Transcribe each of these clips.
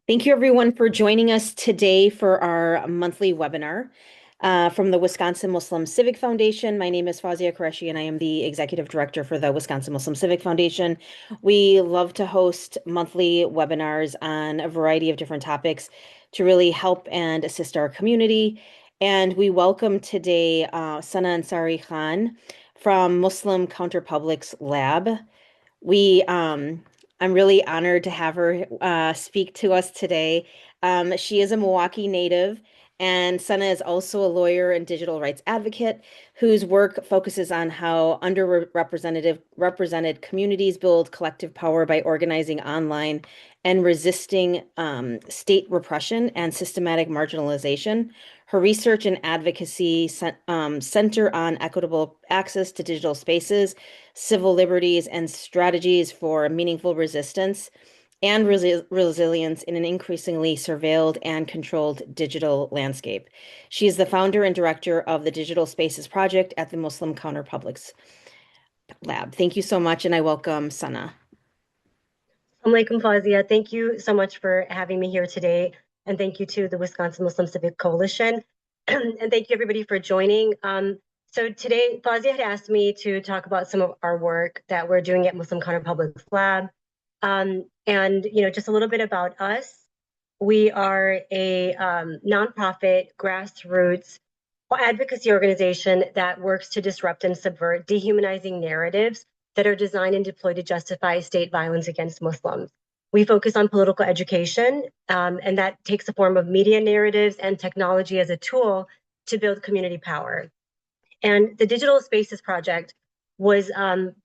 Thank you, everyone, for joining us today for our monthly webinar from the Wisconsin Muslim Civic Foundation. My name is Fawzia Qureshi, and I am the Executive Director for the Wisconsin Muslim Civic Foundation. We love to host monthly webinars on a variety of different topics to really help and assist our community. And we welcome today Sanaa Ansari-Khan from Muslim Counterpublic's Lab. We, I'm really honored to have her speak to us today. She is a Milwaukee native, and Sana is also a lawyer and digital rights advocate whose work focuses on how represented communities build collective power by organizing online and resisting state repression and systematic marginalization. Her research and advocacy center on equitable access to digital spaces, civil liberties, and strategies for meaningful resistance and resilience in an increasingly surveilled and controlled digital landscape. She is the founder and director of the Digital Spaces Project at the Muslim Counterpublics Lab. Thank you so much, and I welcome Sana. Alaikum Fazia. Thank you so much for having me here today. And thank you to the Wisconsin Muslim Civic Coalition. And thank you everybody for joining. So today, Fazia had asked me to talk about some of our work that we're doing at Muslim Counterpublics Lab. Just a little bit about us. We are a nonprofit grassroots advocacy organization that works to disrupt and subvert dehumanizing narratives that are designed and deployed to justify state violence against Muslims. We focus on political education, and that takes the form of media narratives and technology as a tool to build community power. And the Digital Spaces Project was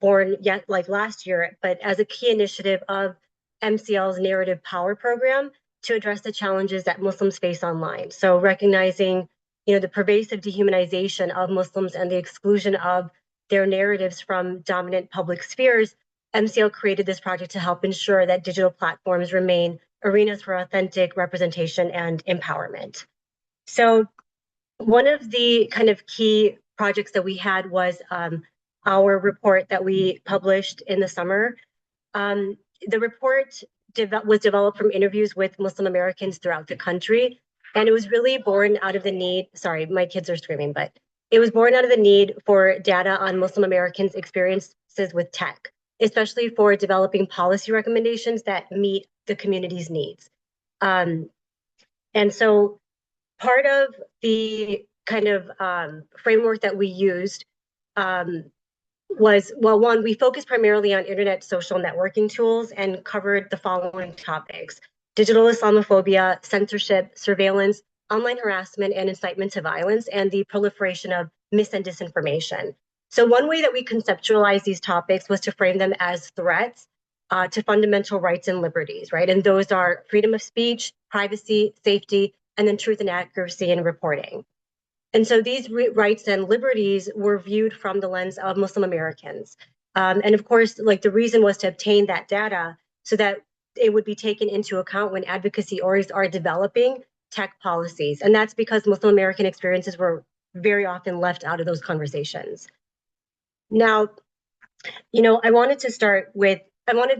born yet like last year, but as a key initiative of MCL's Narrative Power Program to address the challenges that Muslims face online. So recognizing, the pervasive dehumanization of Muslims and the exclusion of their narratives from dominant public spheres, MCL created this project to help ensure that digital platforms remain arenas for authentic representation and empowerment. So one of the kind of key projects that we had was our report that we published in the summer. The report was developed from interviews with Muslim Americans throughout the country, and it was really born out of the need. Sorry, my kids are screaming, but it was born out of the need for data on Muslim Americans' experiences with tech, especially for developing policy recommendations that meet the community's needs. And so part of the kind of framework that we used was, well, one, we focused primarily on internet social networking tools and covered the following topics: digital Islamophobia, censorship, surveillance, online harassment, and incitement to violence, and the proliferation of mis and disinformation. So one way that we conceptualized these topics was to frame them as threats to fundamental rights and liberties, right? And those are freedom of speech, privacy, safety, and then truth and accuracy in reporting. And so these rights and liberties were viewed from the lens of Muslim Americans. And of course, like the reason was to obtain that data so that it would be taken into account when advocacy orgs are developing tech policies. And that's because Muslim American experiences were very often left out of those conversations. Now, I wanted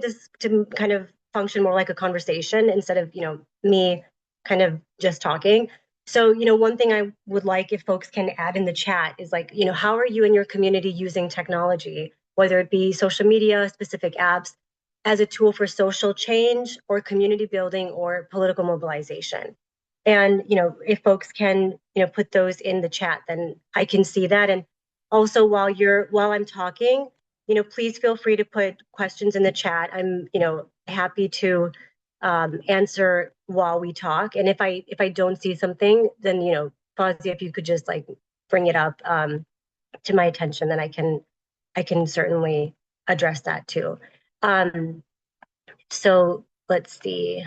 this to kind of function more like a conversation instead of, me kind of just talking. So, one thing I would like if folks can add in the chat is like, how are you and your community using technology, whether it be social media, specific apps, as a tool for social change or community building or political mobilization? And, if folks can, put those in the chat, then I can see that. And also while I'm talking, please feel free to put questions in the chat. I'm, happy to answer while we talk. And if I don't see something, then Fawzi, if you could just like bring it up to my attention, then I can certainly address that too. So let's see.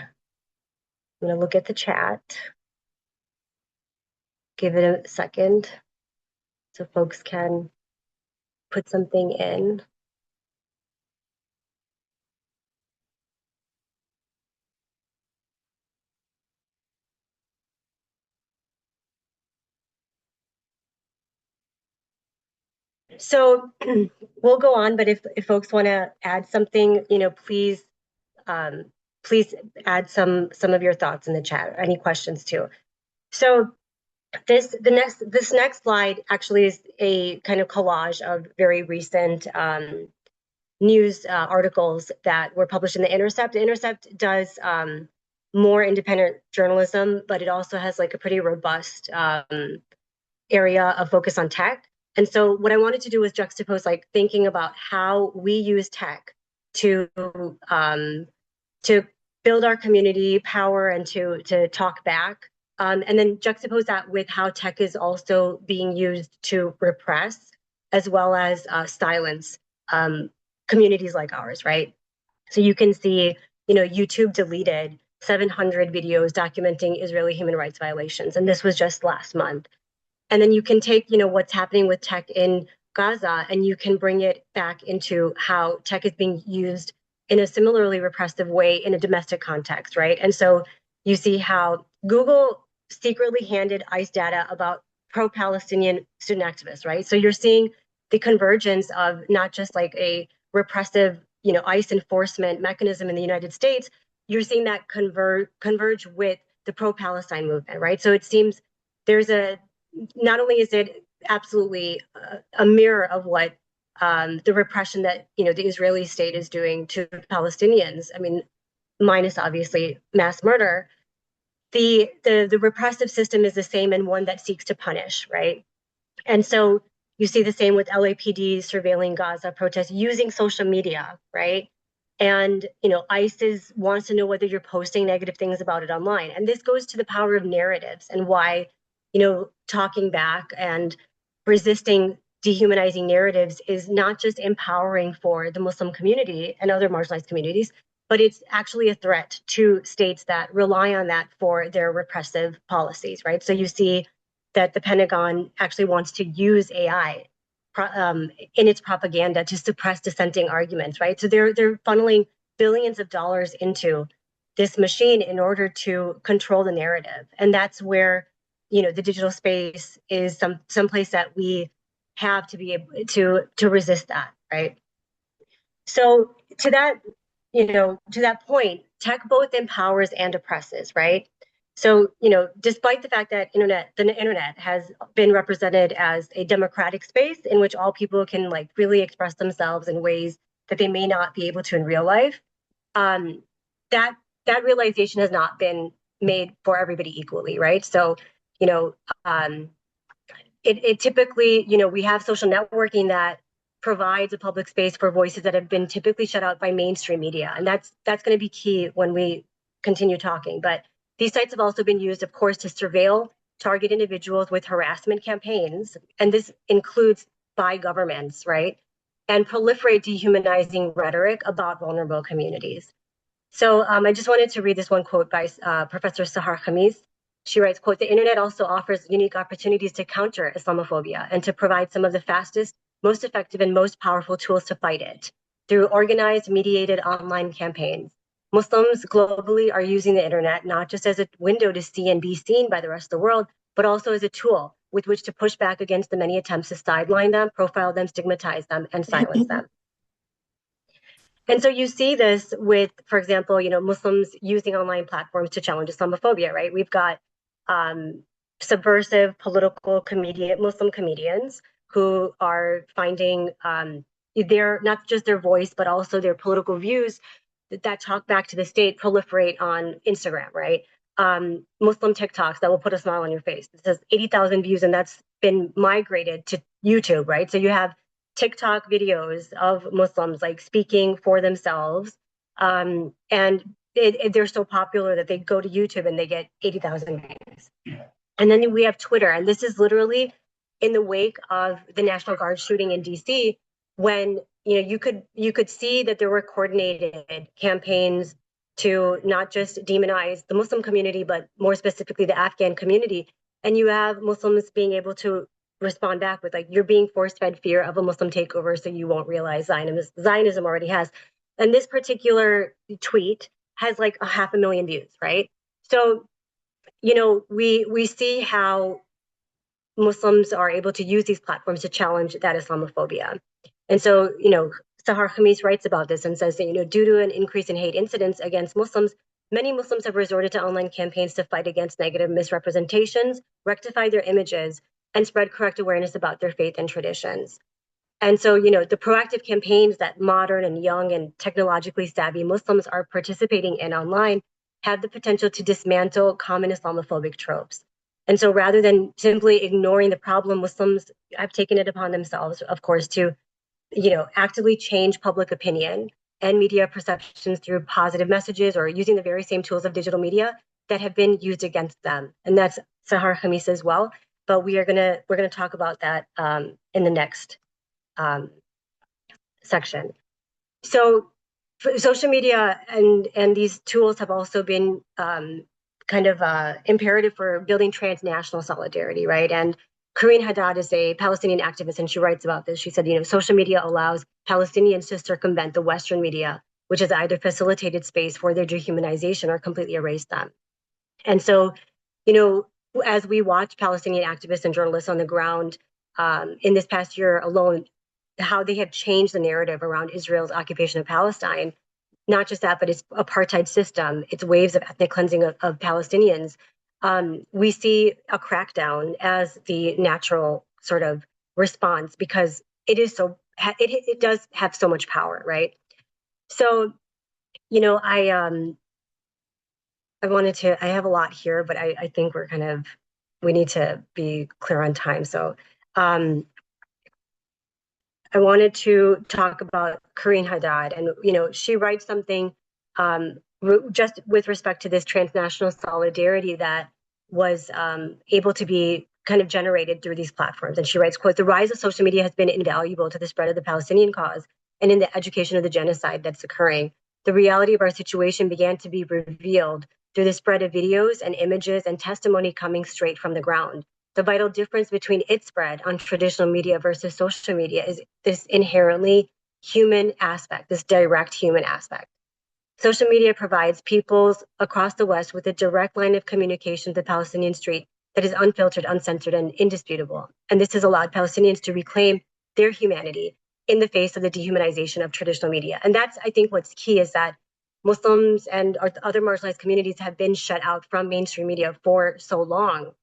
I'm gonna look at the chat. Give it a second so folks can put something in. So we'll go on, but if folks want to add something, please please add some of your thoughts in the chat, any questions too. So this next slide actually is a kind of collage of very recent news articles that were published in The Intercept. The Intercept does more independent journalism, but it also has like a pretty robust area of focus on tech. And so what I wanted to do was juxtapose like thinking about how we use tech to to build our community power and to talk back. And then juxtapose that with how tech is also being used to repress as well as silence communities like ours, right? So you can see, YouTube deleted 700 videos documenting Israeli human rights violations, and this was just last month. And then you can take, what's happening with tech in Gaza, and you can bring it back into how tech is being used in a similarly repressive way in a domestic context, right? And so you see how Google secretly handed ICE data about pro-Palestinian student activists, right? So you're seeing the convergence of not just like a repressive, ICE enforcement mechanism in the United States, you're seeing that converge with the pro-Palestine movement, right? So it seems there's not only is it absolutely a mirror of what the repression that the Israeli state is doing to Palestinians, I mean, minus obviously mass murder, the repressive system is the same and one that seeks to punish, right? And so you see the same with LAPD surveilling Gaza protests using social media, right? And ISIS wants to know whether you're posting negative things about it online. And this goes to the power of narratives and why, talking back and resisting dehumanizing narratives is not just empowering for the Muslim community and other marginalized communities, but it's actually a threat to states that rely on that for their repressive policies, right? So you see that the Pentagon actually wants to use AI in its propaganda to suppress dissenting arguments, right? So they're funneling billions of dollars into this machine in order to control the narrative, and that's where the digital space is some place that we have to be able to resist that, right? So to that point, tech both empowers and oppresses, right? So, despite the fact that the internet has been represented as a democratic space in which all people can like really express themselves in ways that they may not be able to in real life, um, that that realization has not been made for everybody equally, right? So, you know, um, it typically, we have social networking that provides a public space for voices that have been typically shut out by mainstream media. And that's going to be key when we continue talking. But these sites have also been used, of course, to surveil target individuals with harassment campaigns. And this includes by governments, right? And proliferate dehumanizing rhetoric about vulnerable communities. So I just wanted to read this one quote by Professor Sahar Khamis. She writes, quote, "The internet also offers unique opportunities to counter Islamophobia and to provide some of the fastest, most effective, and most powerful tools to fight it through organized, mediated online campaigns. Muslims globally are using the internet not just as a window to see and be seen by the rest of the world, but also as a tool with which to push back against the many attempts to sideline them, profile them, stigmatize them, and silence them." And so you see this with, for example, Muslims using online platforms to challenge Islamophobia, right? We've got subversive political Muslim comedians who are finding their not just their voice, but also their political views that talk back to the state proliferate on Instagram, right? Muslim TikToks that will put a smile on your face. It says 80,000 views, and that's been migrated to YouTube, right? So you have TikTok videos of Muslims like speaking for themselves, and they're so popular that they go to YouTube and they get 80,000 views. And then we have Twitter, and this is literally in the wake of the National Guard shooting in DC, when you could see that there were coordinated campaigns to not just demonize the Muslim community, but more specifically the Afghan community. And you have Muslims being able to respond back with like, you're being force-fed fear of a Muslim takeover, so you won't realize Zionism already has. And this particular tweet has like 500,000 views, right? So, we see how Muslims are able to use these platforms to challenge that Islamophobia. And so, Sahar Khamis writes about this and says that, due to an increase in hate incidents against Muslims, many Muslims have resorted to online campaigns to fight against negative misrepresentations, rectify their images, and spread correct awareness about their faith and traditions. And so, the proactive campaigns that modern and young and technologically savvy Muslims are participating in online have the potential to dismantle common Islamophobic tropes. And so rather than simply ignoring the problem, Muslims have taken it upon themselves, of course, to, actively change public opinion and media perceptions through positive messages or using the very same tools of digital media that have been used against them. And that's Sahar Khamis as well. But we're gonna talk about that in the next um, section. So social media and these tools have also been kind of imperative for building transnational solidarity, right? And Karine Haddad is a Palestinian activist, and she writes about this. She said, social media allows Palestinians to circumvent the Western media, which has either facilitated space for their dehumanization or completely erased them. And so, you know, as we watch Palestinian activists and journalists on the ground in this past year alone, how they have changed the narrative around Israel's occupation of Palestine. Not just that, but its apartheid system, its waves of ethnic cleansing of Palestinians. We see a crackdown as the natural sort of response because it does have so much power, right? So, I have a lot here, but I think we need to be clear on time. So, um, I wanted to talk about Karine Haddad, and she writes something just with respect to this transnational solidarity that was able to be kind of generated through these platforms. And she writes, "quote: The rise of social media has been invaluable to the spread of the Palestinian cause and in the education of the genocide that's occurring. The reality of our situation began to be revealed through the spread of videos and images and testimony coming straight from the ground. The vital difference between its spread on traditional media versus social media is this inherently human aspect, this direct human aspect. Social media provides peoples across the West with a direct line of communication to the Palestinian street that is unfiltered, uncensored, and indisputable. And this has allowed Palestinians to reclaim their humanity in the face of the dehumanization of traditional media. And that's, I think, what's key is that Muslims and other marginalized communities have been shut out from mainstream media for so long.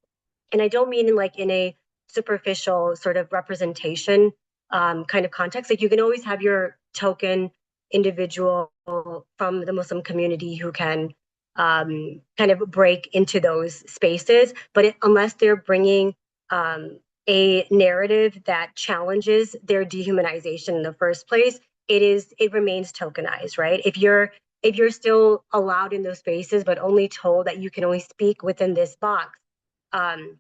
And I don't mean in a superficial sort of representation kind of context. Like you can always have your token individual from the Muslim community who can kind of break into those spaces, but unless they're bringing a narrative that challenges their dehumanization in the first place, it remains tokenized, right? If you're still allowed in those spaces, but only told that you can only speak within this box, um,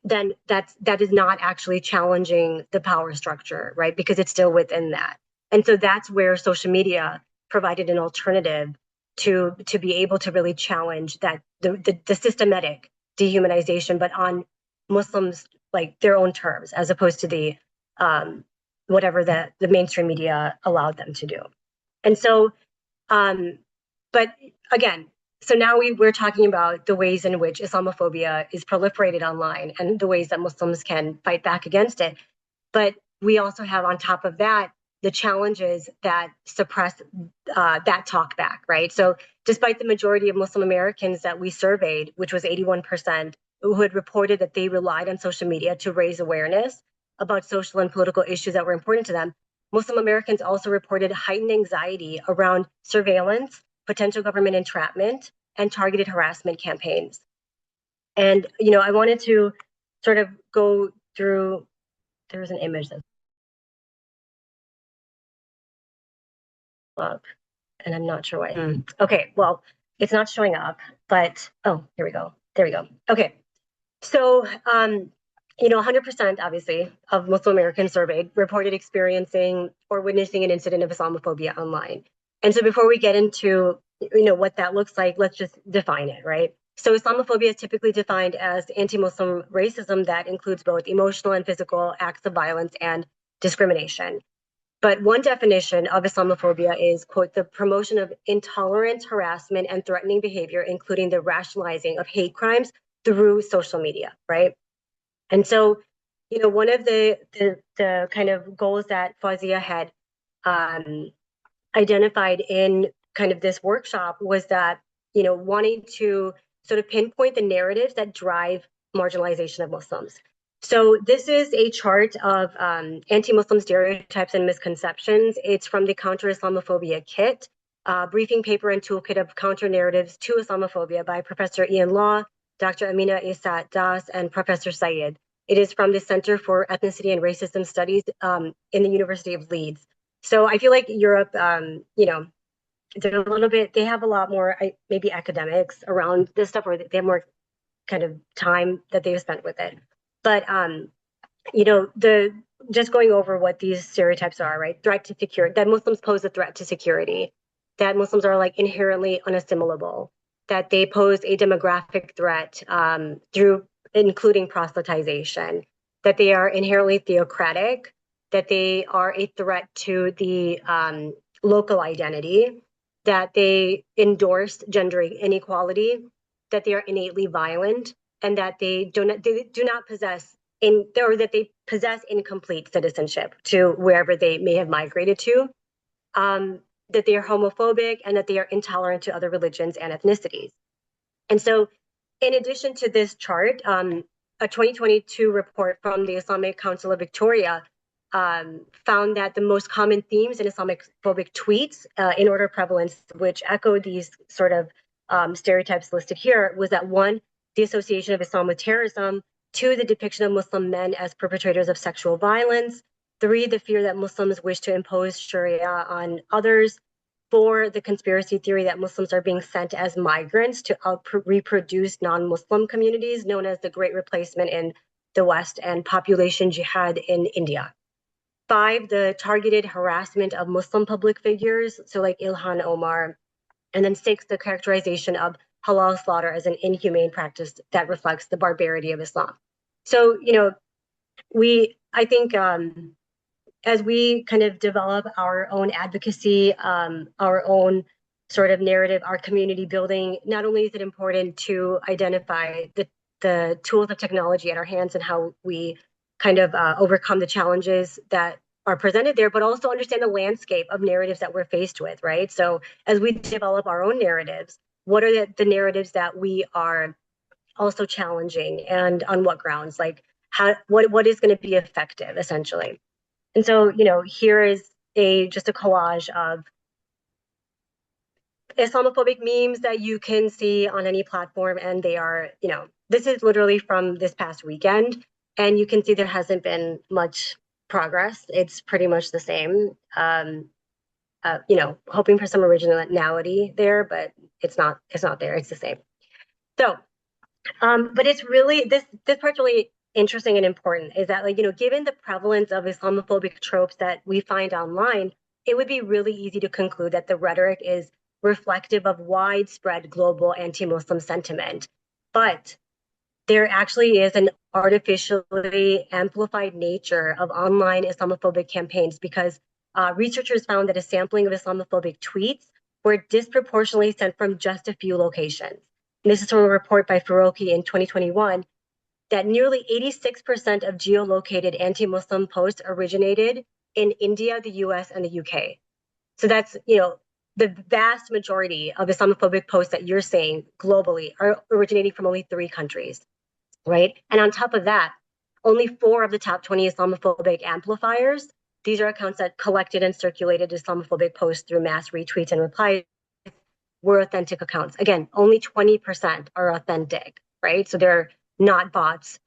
then that is not actually challenging the power structure, right? Because it's still within that. And so that's where social media provided an alternative to be able to really challenge that the systematic dehumanization, but on Muslims like their own terms, as opposed to the whatever the mainstream media allowed them to do. And so, but again, so now we're talking about the ways in which Islamophobia is proliferated online and the ways that Muslims can fight back against it. But we also have on top of that the challenges that suppress that talk back, right? So despite the majority of Muslim Americans that we surveyed, which was 81%, who had reported that they relied on social media to raise awareness about social and political issues that were important to them, Muslim Americans also reported heightened anxiety around surveillance, potential government entrapment, and targeted harassment campaigns. And, I wanted to sort of go through, there was an image that's up, and I'm not sure why. Okay, well, it's not showing up, but, oh, here we go. There we go. Okay. So, 100% obviously of Muslim Americans surveyed reported experiencing or witnessing an incident of Islamophobia online. And so before we get into, what that looks like, let's just define it, right? So Islamophobia is typically defined as anti-Muslim racism that includes both emotional and physical acts of violence and discrimination. But one definition of Islamophobia is, quote, the promotion of intolerant, harassment, and threatening behavior, including the rationalizing of hate crimes through social media, right? And so, one of the kind of goals that Fawzia had identified in kind of this workshop was that, wanting to sort of pinpoint the narratives that drive marginalization of Muslims. So this is a chart of anti-Muslim stereotypes and misconceptions. It's from the Counter-Islamophobia Kit, briefing paper and toolkit of counter narratives to Islamophobia by Professor Ian Law, Dr. Amina Isat Das, and Professor Syed. It is from the Center for Ethnicity and Racism Studies in the University of Leeds. So I feel like Europe, they're a little bit, they have a lot more maybe academics around this stuff, or they have more kind of time that they've spent with it. But the just going over what these stereotypes are, right? Threat to security, that Muslims pose a threat to security, that Muslims are like inherently unassimilable, that they pose a demographic threat through including proselytization, that they are inherently theocratic, that they are a threat to the local identity, that they endorse gender inequality, that they are innately violent, and that they do not possess or that they possess incomplete citizenship to wherever they may have migrated to, that they are homophobic, and that they are intolerant to other religions and ethnicities. And so, in addition to this chart, a 2022 report from the Islamic Council of Victoria found that the most common themes in Islamophobic tweets in order of prevalence, which echo these sort of stereotypes listed here, was that one, the association of Islam with terrorism; two, the depiction of Muslim men as perpetrators of sexual violence; three, the fear that Muslims wish to impose Sharia on others; four, the conspiracy theory that Muslims are being sent as migrants to reproduce non-Muslim communities, known as the Great Replacement in the West and population jihad in India; five, the targeted harassment of Muslim public figures, so like Ilhan Omar; and then six, the characterization of halal slaughter as an inhumane practice that reflects the barbarity of Islam. So, I think as we kind of develop our own advocacy, our own sort of narrative, our community building, not only is it important to identify the tools of technology at our hands and how we kind of overcome the challenges that are presented there, but also understand the landscape of narratives that we're faced with, right? So as we develop our own narratives, what are the narratives that we are also challenging, and on what grounds? Like what is going to be effective, essentially? And so, here is just a collage of Islamophobic memes that you can see on any platform. And they are, this is literally from this past weekend. And you can see there hasn't been much progress. It's pretty much the same. Hoping for some originality there, but it's not there. It's the same. So, but it's really, this part's really interesting and important, is that, like, given the prevalence of Islamophobic tropes that we find online, it would be really easy to conclude that the rhetoric is reflective of widespread global anti-Muslim sentiment. But there actually is an artificially amplified nature of online Islamophobic campaigns, because researchers found that a sampling of Islamophobic tweets were disproportionately sent from just a few locations. And this is from a report by Faroqi in 2021, that nearly 86% of geolocated anti-Muslim posts originated in India, the US, and the UK. So that's, the vast majority of Islamophobic posts that you're saying globally are originating from only 3 countries, right? And on top of that, only 4 of the top 20 Islamophobic amplifiers, these are accounts that collected and circulated Islamophobic posts through mass retweets and replies, were authentic accounts. Again, only 20% are authentic, right? So they're not bots.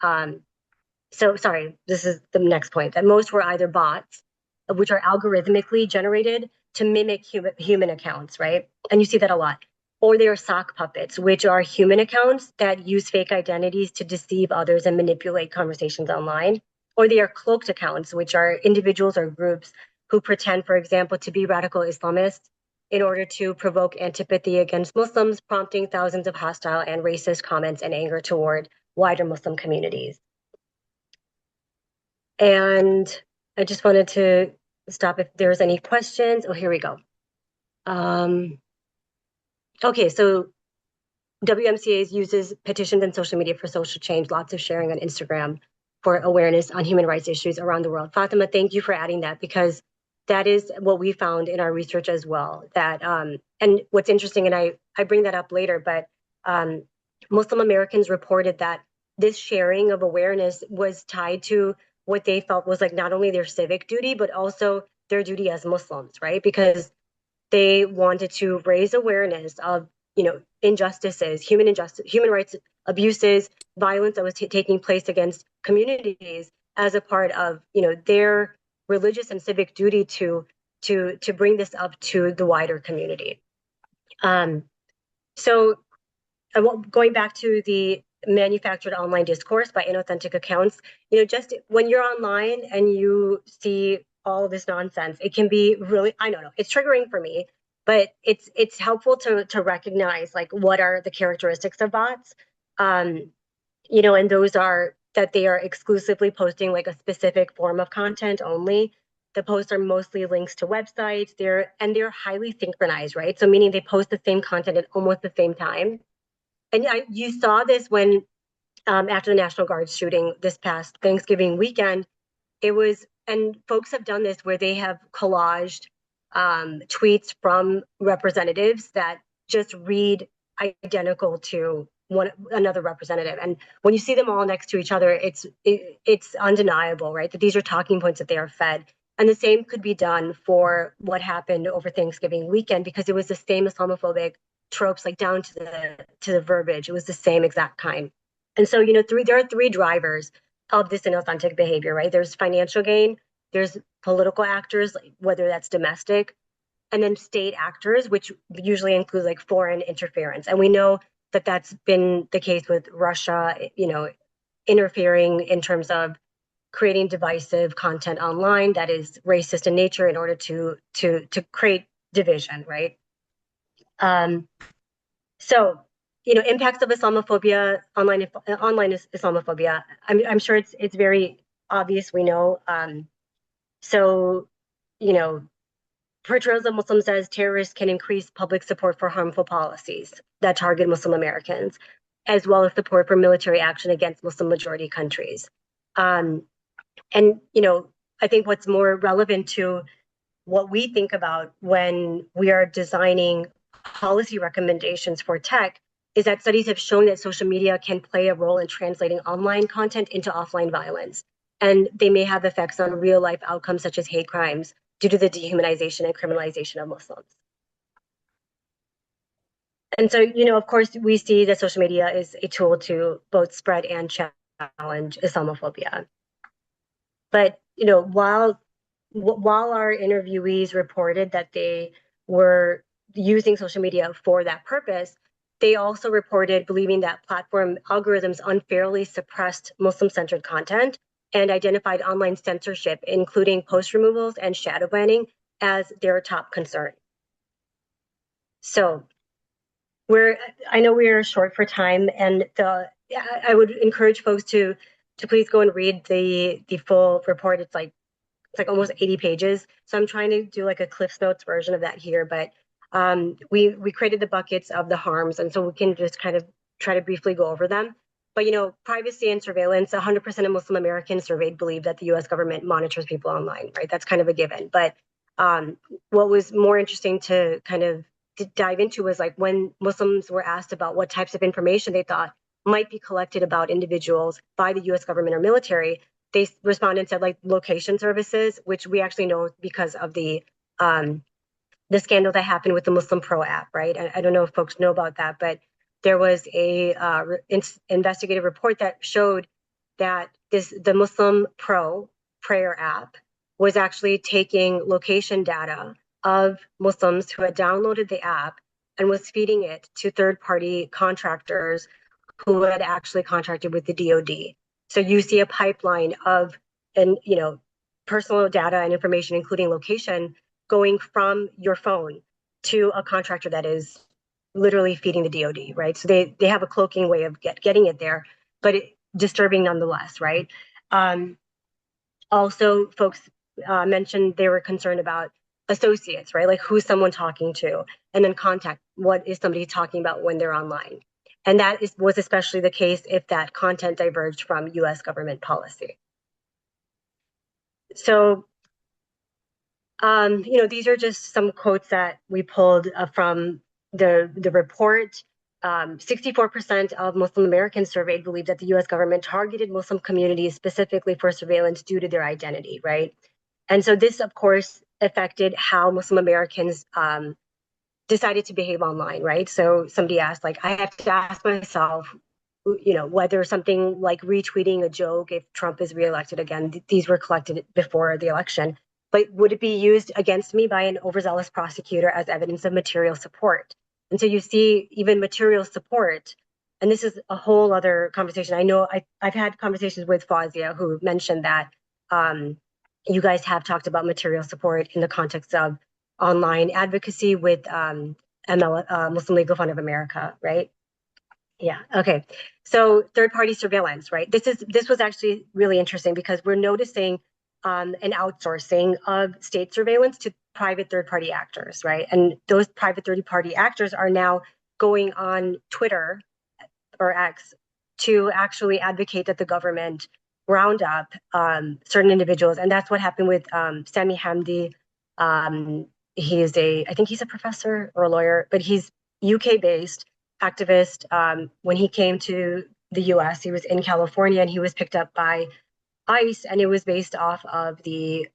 So sorry, this is the next point, that most were either bots, which are algorithmically generated to mimic human accounts, right? And you see that a lot. Or they are sock puppets, which are human accounts that use fake identities to deceive others and manipulate conversations online. Or they are cloaked accounts, which are individuals or groups who pretend, for example, to be radical Islamists in order to provoke antipathy against Muslims, prompting thousands of hostile and racist comments and anger toward wider Muslim communities. And I just wanted to stop if there's any questions. Oh, here we go. Okay, so WMCA uses petitions and social media for social change, lots of sharing on Instagram for awareness on human rights issues around the world. Fatima, thank you for adding that, because that is what we found in our research as well. That and what's interesting, and I bring that up later, but um, Muslim Americans reported that this sharing of awareness was tied to what they felt was like not only their civic duty, but also their duty as Muslims, right? Because they wanted to raise awareness of, injustices, human rights abuses, violence that was taking place against communities as a part of, their religious and civic duty to bring this up to the wider community. Um, so going back to the manufactured online discourse by inauthentic accounts, just when you're online and you see all this nonsense, it can be really, I don't know, it's triggering for me, but it's helpful to recognize like what are the characteristics of bots. Um, and those are that they are exclusively posting like a specific form of content only. The posts are mostly links to websites. They're highly synchronized, right? So meaning they post the same content at almost the same time. And you saw this when after the National Guard shooting this past Thanksgiving weekend, it was, and folks have done this where they have collaged tweets from representatives that just read identical to another representative. And when you see them all next to each other, it's undeniable, right? That these are talking points that they are fed. And the same could be done for what happened over Thanksgiving weekend because it was the same Islamophobic tropes, like down to the verbiage. It was the same exact kind. And so, there are three drivers of this inauthentic behavior, right? There's financial gain, there's political actors, whether that's domestic, and then state actors, which usually include like foreign interference. And we know that that's been the case with Russia, interfering in terms of creating divisive content online that is racist in nature in order to create division, right? Um, so, impacts of Islamophobia, online Islamophobia. I'm sure it's very obvious. We know. So, you know, portrayals of Muslims as terrorists can increase public support for harmful policies that target Muslim Americans, as well as support for military action against Muslim majority countries. Um, and I think what's more relevant to what we think about when we are designing policy recommendations for tech is that studies have shown that social media can play a role in translating online content into offline violence. And they may have effects on real life outcomes such as hate crimes due to the dehumanization and criminalization of Muslims. And so, of course, we see that social media is a tool to both spread and challenge Islamophobia. But, while our interviewees reported that they were using social media for that purpose, they also reported believing that platform algorithms unfairly suppressed Muslim-centered content and identified online censorship, including post removals and shadow banning, as their top concern. So I know we are short for time, and I would encourage folks to please go and read the full report. It's like almost 80 pages. So I'm trying to do like a Cliff's Notes version of that here, but we created the buckets of the harms, and so we can just kind of try to briefly go over them. But privacy and surveillance, 100% of Muslim Americans surveyed believe that the US government monitors people online, right? That's kind of a given. But what was more interesting to kind of dive into was like when Muslims were asked about what types of information they thought might be collected about individuals by the US government or military, they responded and said like location services, which we actually know because of the scandal that happened with the Muslim Pro app, right? I don't know if folks know about that, but there was a investigative report that showed that the Muslim Pro prayer app was actually taking location data of Muslims who had downloaded the app and was feeding it to third-party contractors who had actually contracted with the DoD. So you see a pipeline of, and personal data and information, including location, going from your phone to a contractor that is literally feeding the DoD, right? So they have a cloaking way of getting it there, but disturbing nonetheless, right? Also, folks mentioned they were concerned about associates, right? Like who's someone talking to, and then contact. What is somebody talking about when they're online? And that was especially the case if that content diverged from US government policy. So These are just some quotes that we pulled from the report. 64% of Muslim Americans surveyed believe that the U.S. government targeted Muslim communities specifically for surveillance due to their identity, right? And so this, of course, affected how Muslim Americans decided to behave online, right? So somebody asked, like, I have to ask myself, whether something like retweeting a joke if Trump is reelected again, these were collected before the election, but would it be used against me by an overzealous prosecutor as evidence of material support? And so you see even material support, and this is a whole other conversation. I know I've had conversations with Fazia who mentioned that um, you guys have talked about material support in the context of online advocacy with ML, Muslim Legal Fund of America, right? Yeah. Okay. So third-party surveillance, right? This was actually really interesting because we're noticing an outsourcing of state surveillance to private third-party actors, right? And those private third-party actors are now going on Twitter or X to actually advocate that the government round up certain individuals, and that's what happened with Sami Hamdi. Um, I think he's a professor or a lawyer, but he's UK based activist. When he came to the US, he was in California and he was picked up by ICE, and it was based off of the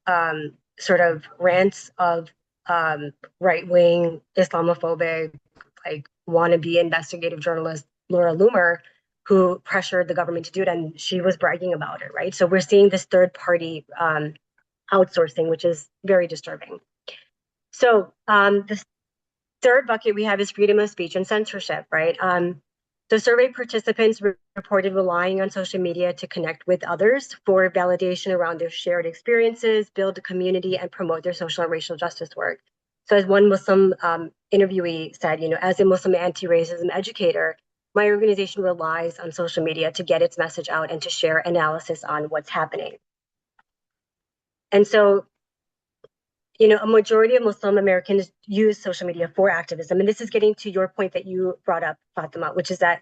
sort of rants of right wing Islamophobic, like wannabe investigative journalist Laura Loomer, who pressured the government to do it, and she was bragging about it, right? So we're seeing this third party outsourcing, which is very disturbing. So the third bucket we have is freedom of speech and censorship, right? The survey participants reported relying on social media to connect with others for validation around their shared experiences, build a community, and promote their social and racial justice work. So, as one Muslim interviewee said, as a Muslim anti-racism educator, my organization relies on social media to get its message out and to share analysis on what's happening. And so, a majority of Muslim Americans use social media for activism. And this is getting to your point that you brought up, Fatima, which is that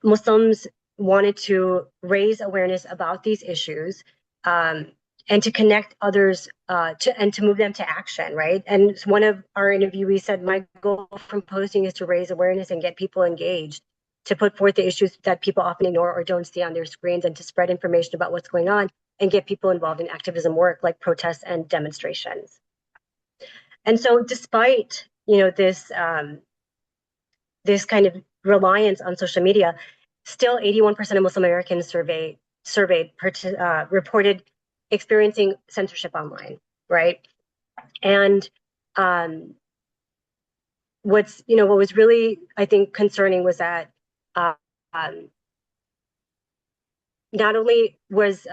Muslims wanted to raise awareness about these issues and to connect others and to move them to action, right? And one of our interviewees said, my goal from posting is to raise awareness and get people engaged, to put forth the issues that people often ignore or don't see on their screens, and to spread information about what's going on and get people involved in activism work like protests and demonstrations. And so despite, this kind of reliance on social media, still 81% of Muslim Americans surveyed reported experiencing censorship online, right? And what was really, I think, concerning was that not only was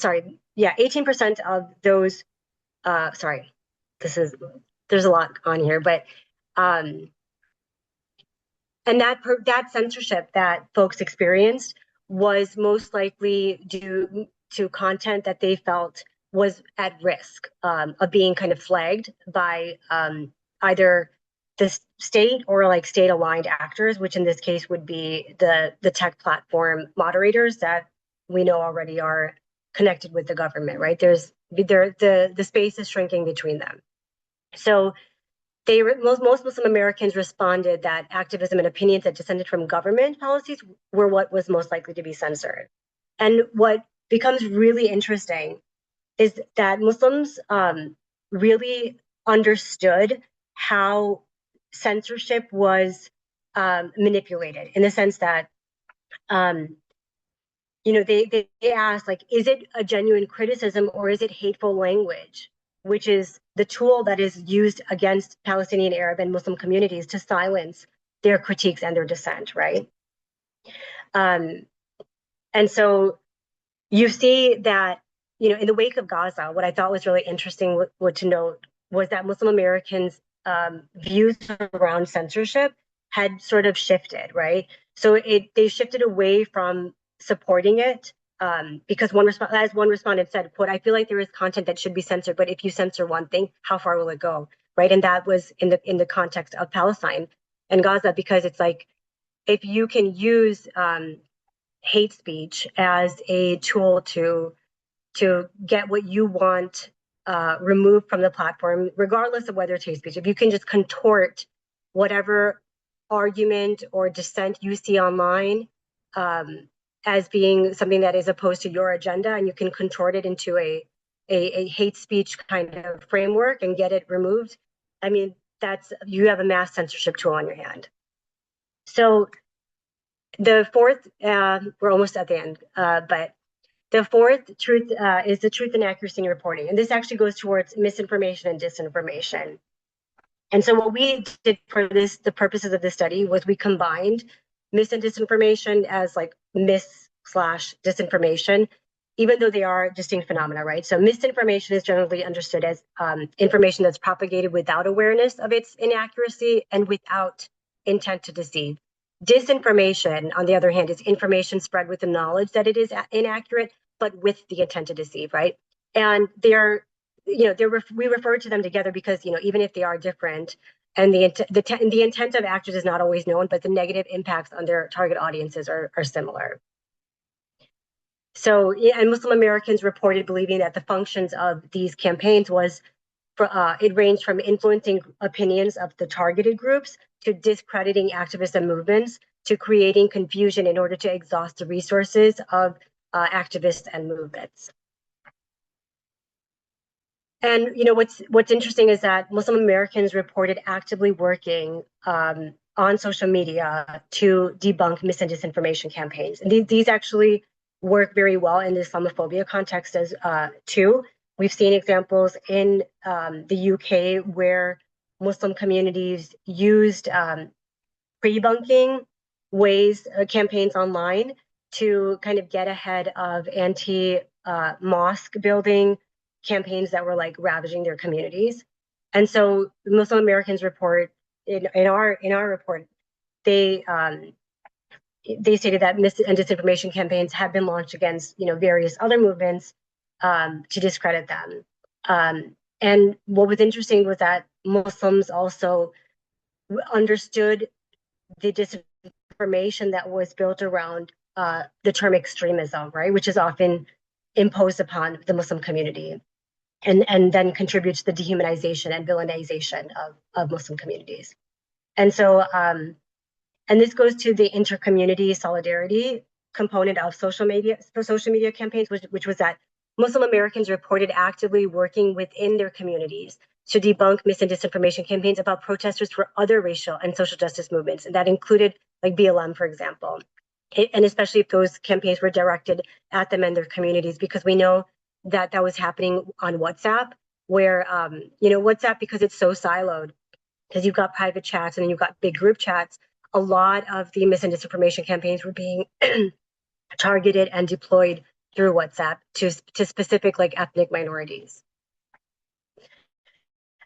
18% of those there's a lot on here, but and that censorship that folks experienced was most likely due to content that they felt was at risk of being kind of flagged by either the state or like state aligned actors, which in this case would be the tech platform moderators that we know already are connected with the government, right? The space is shrinking between them. So most Muslim Americans responded that activism and opinions that descended from government policies were what was most likely to be censored. And what becomes really interesting is that Muslims really understood how censorship was manipulated, in the sense that they asked, like, is it a genuine criticism or is it hateful language, which is the tool that is used against Palestinian, Arab, and Muslim communities to silence their critiques and their dissent, right? And so you see that, in the wake of Gaza, what I thought was really interesting to note was that Muslim Americans' views around censorship had sort of shifted, right? So they shifted away from supporting it because as one respondent said, quote, I feel like there is content that should be censored, but if you censor one thing, how far will it go, right? And that was in the context of Palestine and Gaza, because it's like, if you can use hate speech as a tool to get what you want removed from the platform, regardless of whether it's hate speech. If you can just contort whatever argument or dissent you see online as being something that is opposed to your agenda, and you can contort it into a hate speech kind of framework and get it removed, I mean, you have a mass censorship tool on your hand. So the fourth, we're almost at the end, but the fourth truth is the truth and accuracy in reporting. And this actually goes towards misinformation and disinformation. And so what we did for the purposes of this study was we combined mis and disinformation as like mis/disinformation, even though they are distinct phenomena, right? So misinformation is generally understood as information that's propagated without awareness of its inaccuracy and without intent to deceive. Disinformation, on the other hand, is information spread with the knowledge that it is inaccurate, but with the intent to deceive, right? And they're, we refer to them together because, even if they are different, and the intent of actors is not always known, but the negative impacts on their target audiences are similar. So, and Muslim Americans reported believing that the functions of these campaigns was, it ranged from influencing opinions of the targeted groups to discrediting activists and movements to creating confusion in order to exhaust the resources of activists and movements. And what's interesting is that Muslim Americans reported actively working on social media to debunk mis and disinformation campaigns. And these actually work very well in the Islamophobia context as too. We've seen examples in the UK where Muslim communities used pre-bunking campaigns online to kind of get ahead of anti-mosque building campaigns that were like ravaging their communities. And so Muslim Americans report in our report, they stated that mis and disinformation campaigns have been launched against various other movements to discredit them. And what was interesting was that Muslims also understood the disinformation that was built around the term extremism, right, which is often imposed upon the Muslim community, and then contributes to the dehumanization and villainization of Muslim communities. And so, and this goes to the inter-community solidarity component of social media campaigns, which was that Muslim Americans reported actively working within their communities to debunk mis and disinformation campaigns about protesters for other racial and social justice movements. And that included like BLM, for example, and especially if those campaigns were directed at them and their communities, because we know that was happening on WhatsApp, where, WhatsApp, because it's so siloed, because you've got private chats and then you've got big group chats, a lot of the mis and disinformation campaigns were being targeted and deployed through WhatsApp to specific like ethnic minorities.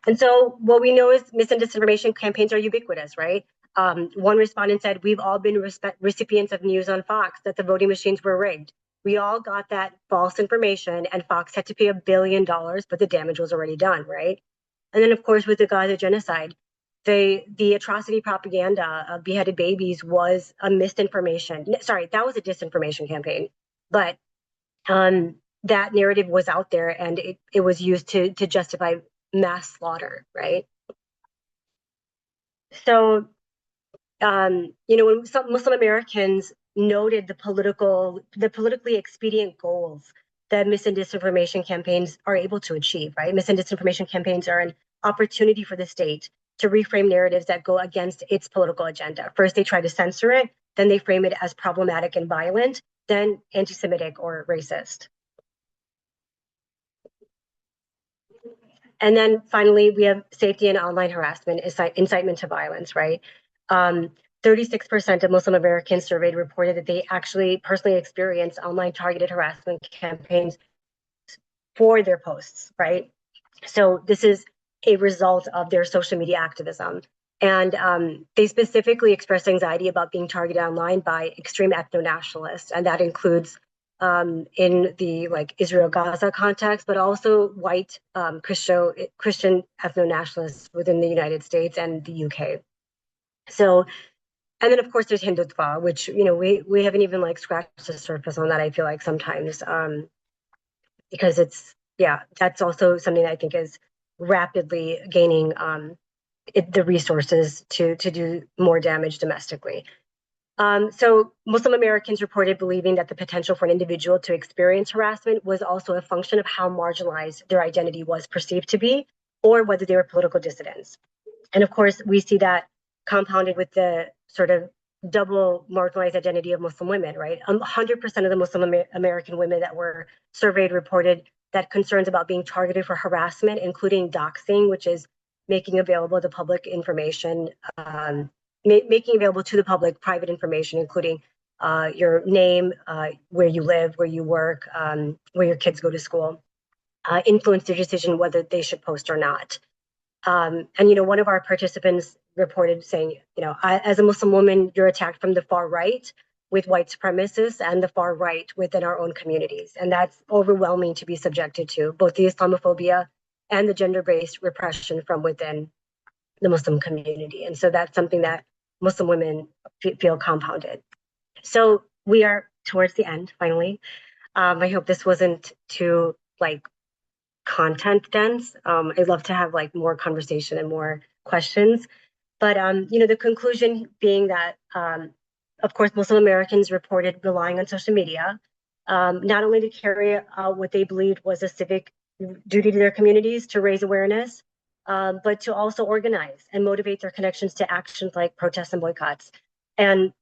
And so what we know is mis and disinformation campaigns are ubiquitous, right? One respondent said, we've all been recipients of news on Fox that the voting machines were rigged. We all got that false information and Fox had to pay $1 billion, but the damage was already done, right? And then of course, with the Gaza genocide, the atrocity propaganda of beheaded babies was a misinformation. Sorry, that was a disinformation campaign, but that narrative was out there and it was used to justify mass slaughter, right? So, when some Muslim Americans noted the politically expedient goals that mis and disinformation campaigns are able to achieve, right? Mis and disinformation campaigns are an opportunity for the state to reframe narratives that go against its political agenda. First, they try to censor it, then they frame it as problematic and violent, then anti-Semitic or racist. And then finally, we have safety and online harassment, incitement to violence, right? 36% of Muslim Americans surveyed reported that they actually personally experienced online targeted harassment campaigns for their posts, right? So this is a result of their social media activism. And they specifically expressed anxiety about being targeted online by extreme ethno-nationalists, and that includes in the like Israel-Gaza context, but also white Christian ethno-nationalists within the United States and the UK. So, and then of course there's Hindutva, which we haven't even like scratched the surface on that. I feel like sometimes because it's yeah, that's also something that I think is rapidly gaining the resources to do more damage domestically. So Muslim Americans reported believing that the potential for an individual to experience harassment was also a function of how marginalized their identity was perceived to be, or whether they were political dissidents. And of course, we see that compounded with the sort of double marginalized identity of Muslim women, right? 100% of the Muslim American women that were surveyed reported that concerns about being targeted for harassment, including doxing, which is making available the public information, making available to the public private information, including your name, where you live, where you work, where your kids go to school, influence their decision whether they should post or not. And one of our participants reported saying, as a Muslim woman, you're attacked from the far right with white supremacists and the far right within our own communities. And that's overwhelming to be subjected to, both the Islamophobia and the gender-based repression from within the Muslim community. And so that's something that Muslim women feel compounded. So we are towards the end, finally. I hope this wasn't too content dense. I'd love to have more conversation and more questions. But the conclusion being that, of course, Muslim Americans reported relying on social media, not only to carry out what they believed was a civic duty to their communities to raise awareness, but to also organize and motivate their connections to actions like protests and boycotts. And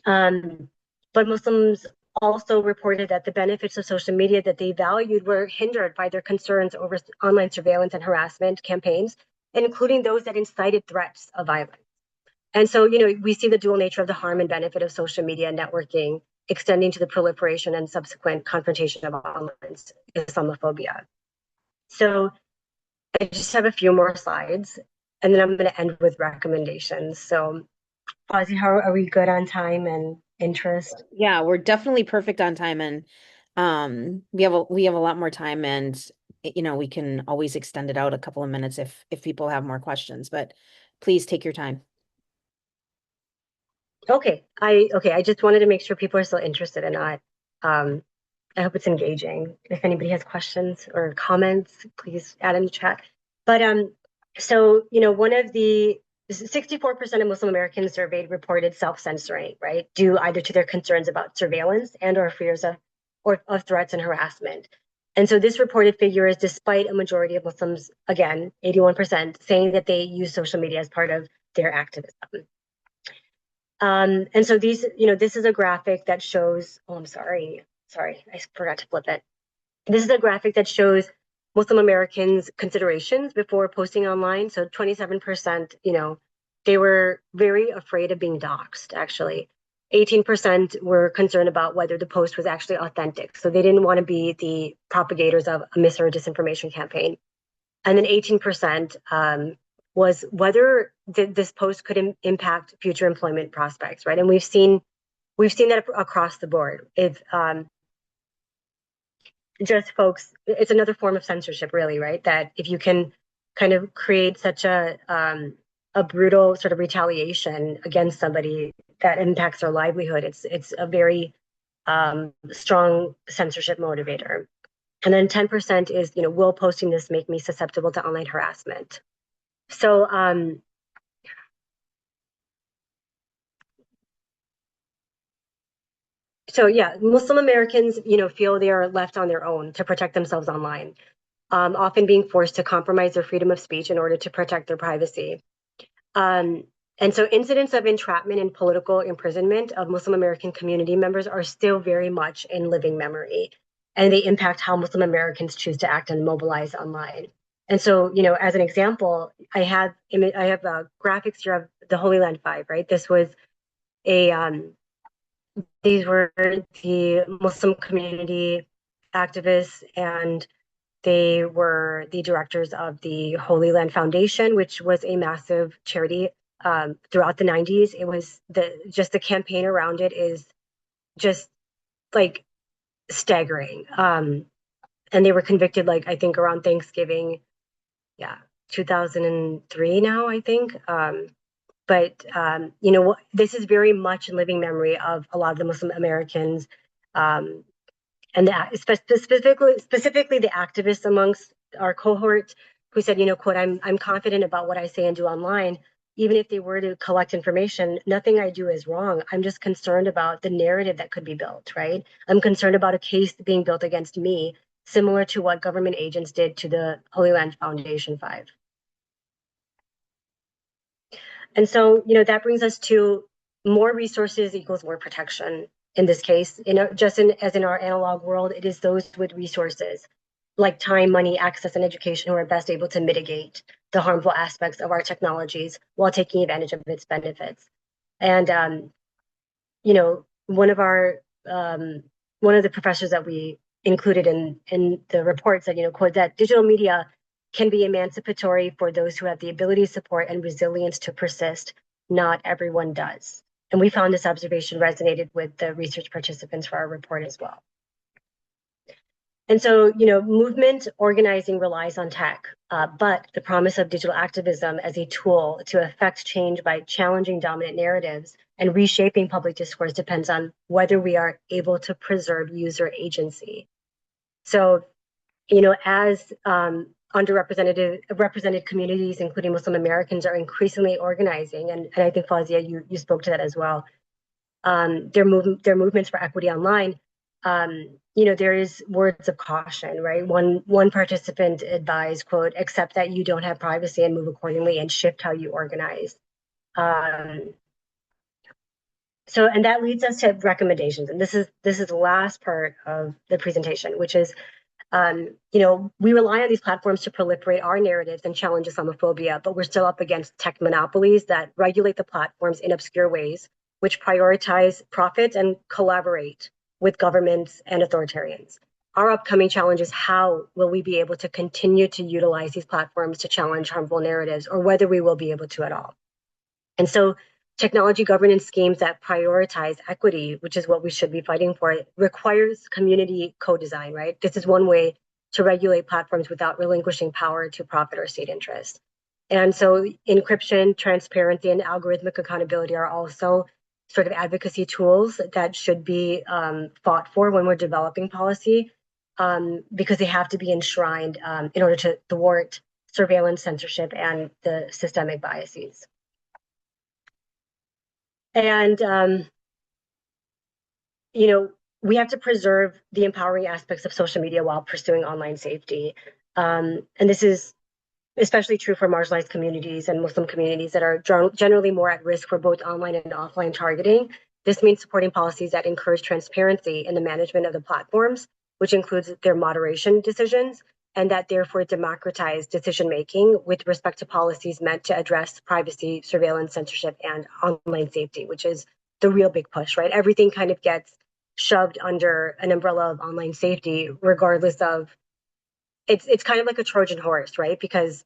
but Muslims also reported that the benefits of social media that they valued were hindered by their concerns over online surveillance and harassment campaigns, including those that incited threats of violence. And so, we see the dual nature of the harm and benefit of social media networking extending to the proliferation and subsequent confrontation of online Islamophobia. So I just have a few more slides, and then I'm going to end with recommendations. So, Ozzy, how are we good on time and interest? Yeah, we're definitely perfect on time, and we have a lot more time, and we can always extend it out a couple of minutes if people have more questions, but please take your time. Okay. I just wanted to make sure people are still interested and not. Um, I hope it's engaging. If anybody has questions or comments, please add in the chat. But so one of the 64% of Muslim Americans surveyed reported self-censoring, right, due either to their concerns about surveillance and or fears of threats and harassment. And so this reported figure is despite a majority of Muslims, again, 81%, saying that they use social media as part of their activism. And so this is a graphic that shows, oh, I'm sorry, I forgot to flip it. This is a graphic that shows Muslim Americans' considerations before posting online. So 27%, they were very afraid of being doxxed, actually. 18% were concerned about whether the post was actually authentic. So they didn't want to be the propagators of a mis or disinformation campaign. And then 18% was whether this post could impact future employment prospects, right? And we've seen that across the board. If just folks, it's another form of censorship, really, right? That if you can kind of create such a brutal sort of retaliation against somebody that impacts their livelihood, it's a very strong censorship motivator. And then 10% is, will posting this make me susceptible to online harassment? So yeah, Muslim Americans, feel they are left on their own to protect themselves online, often being forced to compromise their freedom of speech in order to protect their privacy. Um, and so incidents of entrapment and political imprisonment of Muslim American community members are still very much in living memory, and they impact how Muslim Americans choose to act and mobilize online. And so, as an example, I have graphics here of the Holy Land Five, right? These were the Muslim community activists, and they were the directors of the Holy Land Foundation, which was a massive charity throughout the 90s. It was the campaign around it is just like staggering. And they were convicted, I think around Thanksgiving, yeah, 2003 now, I think. But this is very much in living memory of a lot of the Muslim Americans And specifically the activists amongst our cohort who said, quote, I'm confident about what I say and do online. Even if they were to collect information, nothing I do is wrong. I'm just concerned about the narrative that could be built, right? I'm concerned about a case being built against me, similar to what government agents did to the Holy Land Foundation 5. And so, that brings us to more resources equals more protection. In this case, as in our analog world, it is those with resources like time, money, access, and education who are best able to mitigate the harmful aspects of our technologies while taking advantage of its benefits. And one of our one of the professors that we included in the report said, quote, that digital media can be emancipatory for those who have the ability, support, and resilience to persist. Not everyone does. And we found this observation resonated with the research participants for our report as well. And so, movement organizing relies on tech, but the promise of digital activism as a tool to affect change by challenging dominant narratives and reshaping public discourse depends on whether we are able to preserve user agency. So, as represented communities, including Muslim Americans, are increasingly organizing, and I think Fawzia, you spoke to that as well. Their movements for equity online. There is words of caution, right? One participant advised, quote, accept that you don't have privacy and move accordingly and shift how you organize. And that leads us to recommendations. And this is the last part of the presentation, which is, we rely on these platforms to proliferate our narratives and challenge Islamophobia, but we're still up against tech monopolies that regulate the platforms in obscure ways, which prioritize profit and collaborate with governments and authoritarians. Our upcoming challenge is how will we be able to continue to utilize these platforms to challenge harmful narratives, or whether we will be able to at all. And so technology governance schemes that prioritize equity, which is what we should be fighting for, requires community co-design, right? This is one way to regulate platforms without relinquishing power to profit or state interest. And so encryption, transparency, and algorithmic accountability are also sort of advocacy tools that should be fought for when we're developing policy, because they have to be enshrined in order to thwart surveillance, censorship, and the systemic biases. And, we have to preserve the empowering aspects of social media while pursuing online safety. And this is especially true for marginalized communities and Muslim communities that are generally more at risk for both online and offline targeting. This means supporting policies that encourage transparency in the management of the platforms, which includes their moderation decisions, and that therefore democratize decision-making with respect to policies meant to address privacy, surveillance, censorship, and online safety, which is the real big push, right? Everything kind of gets shoved under an umbrella of online safety, regardless of, it's kind of like a Trojan horse, right? Because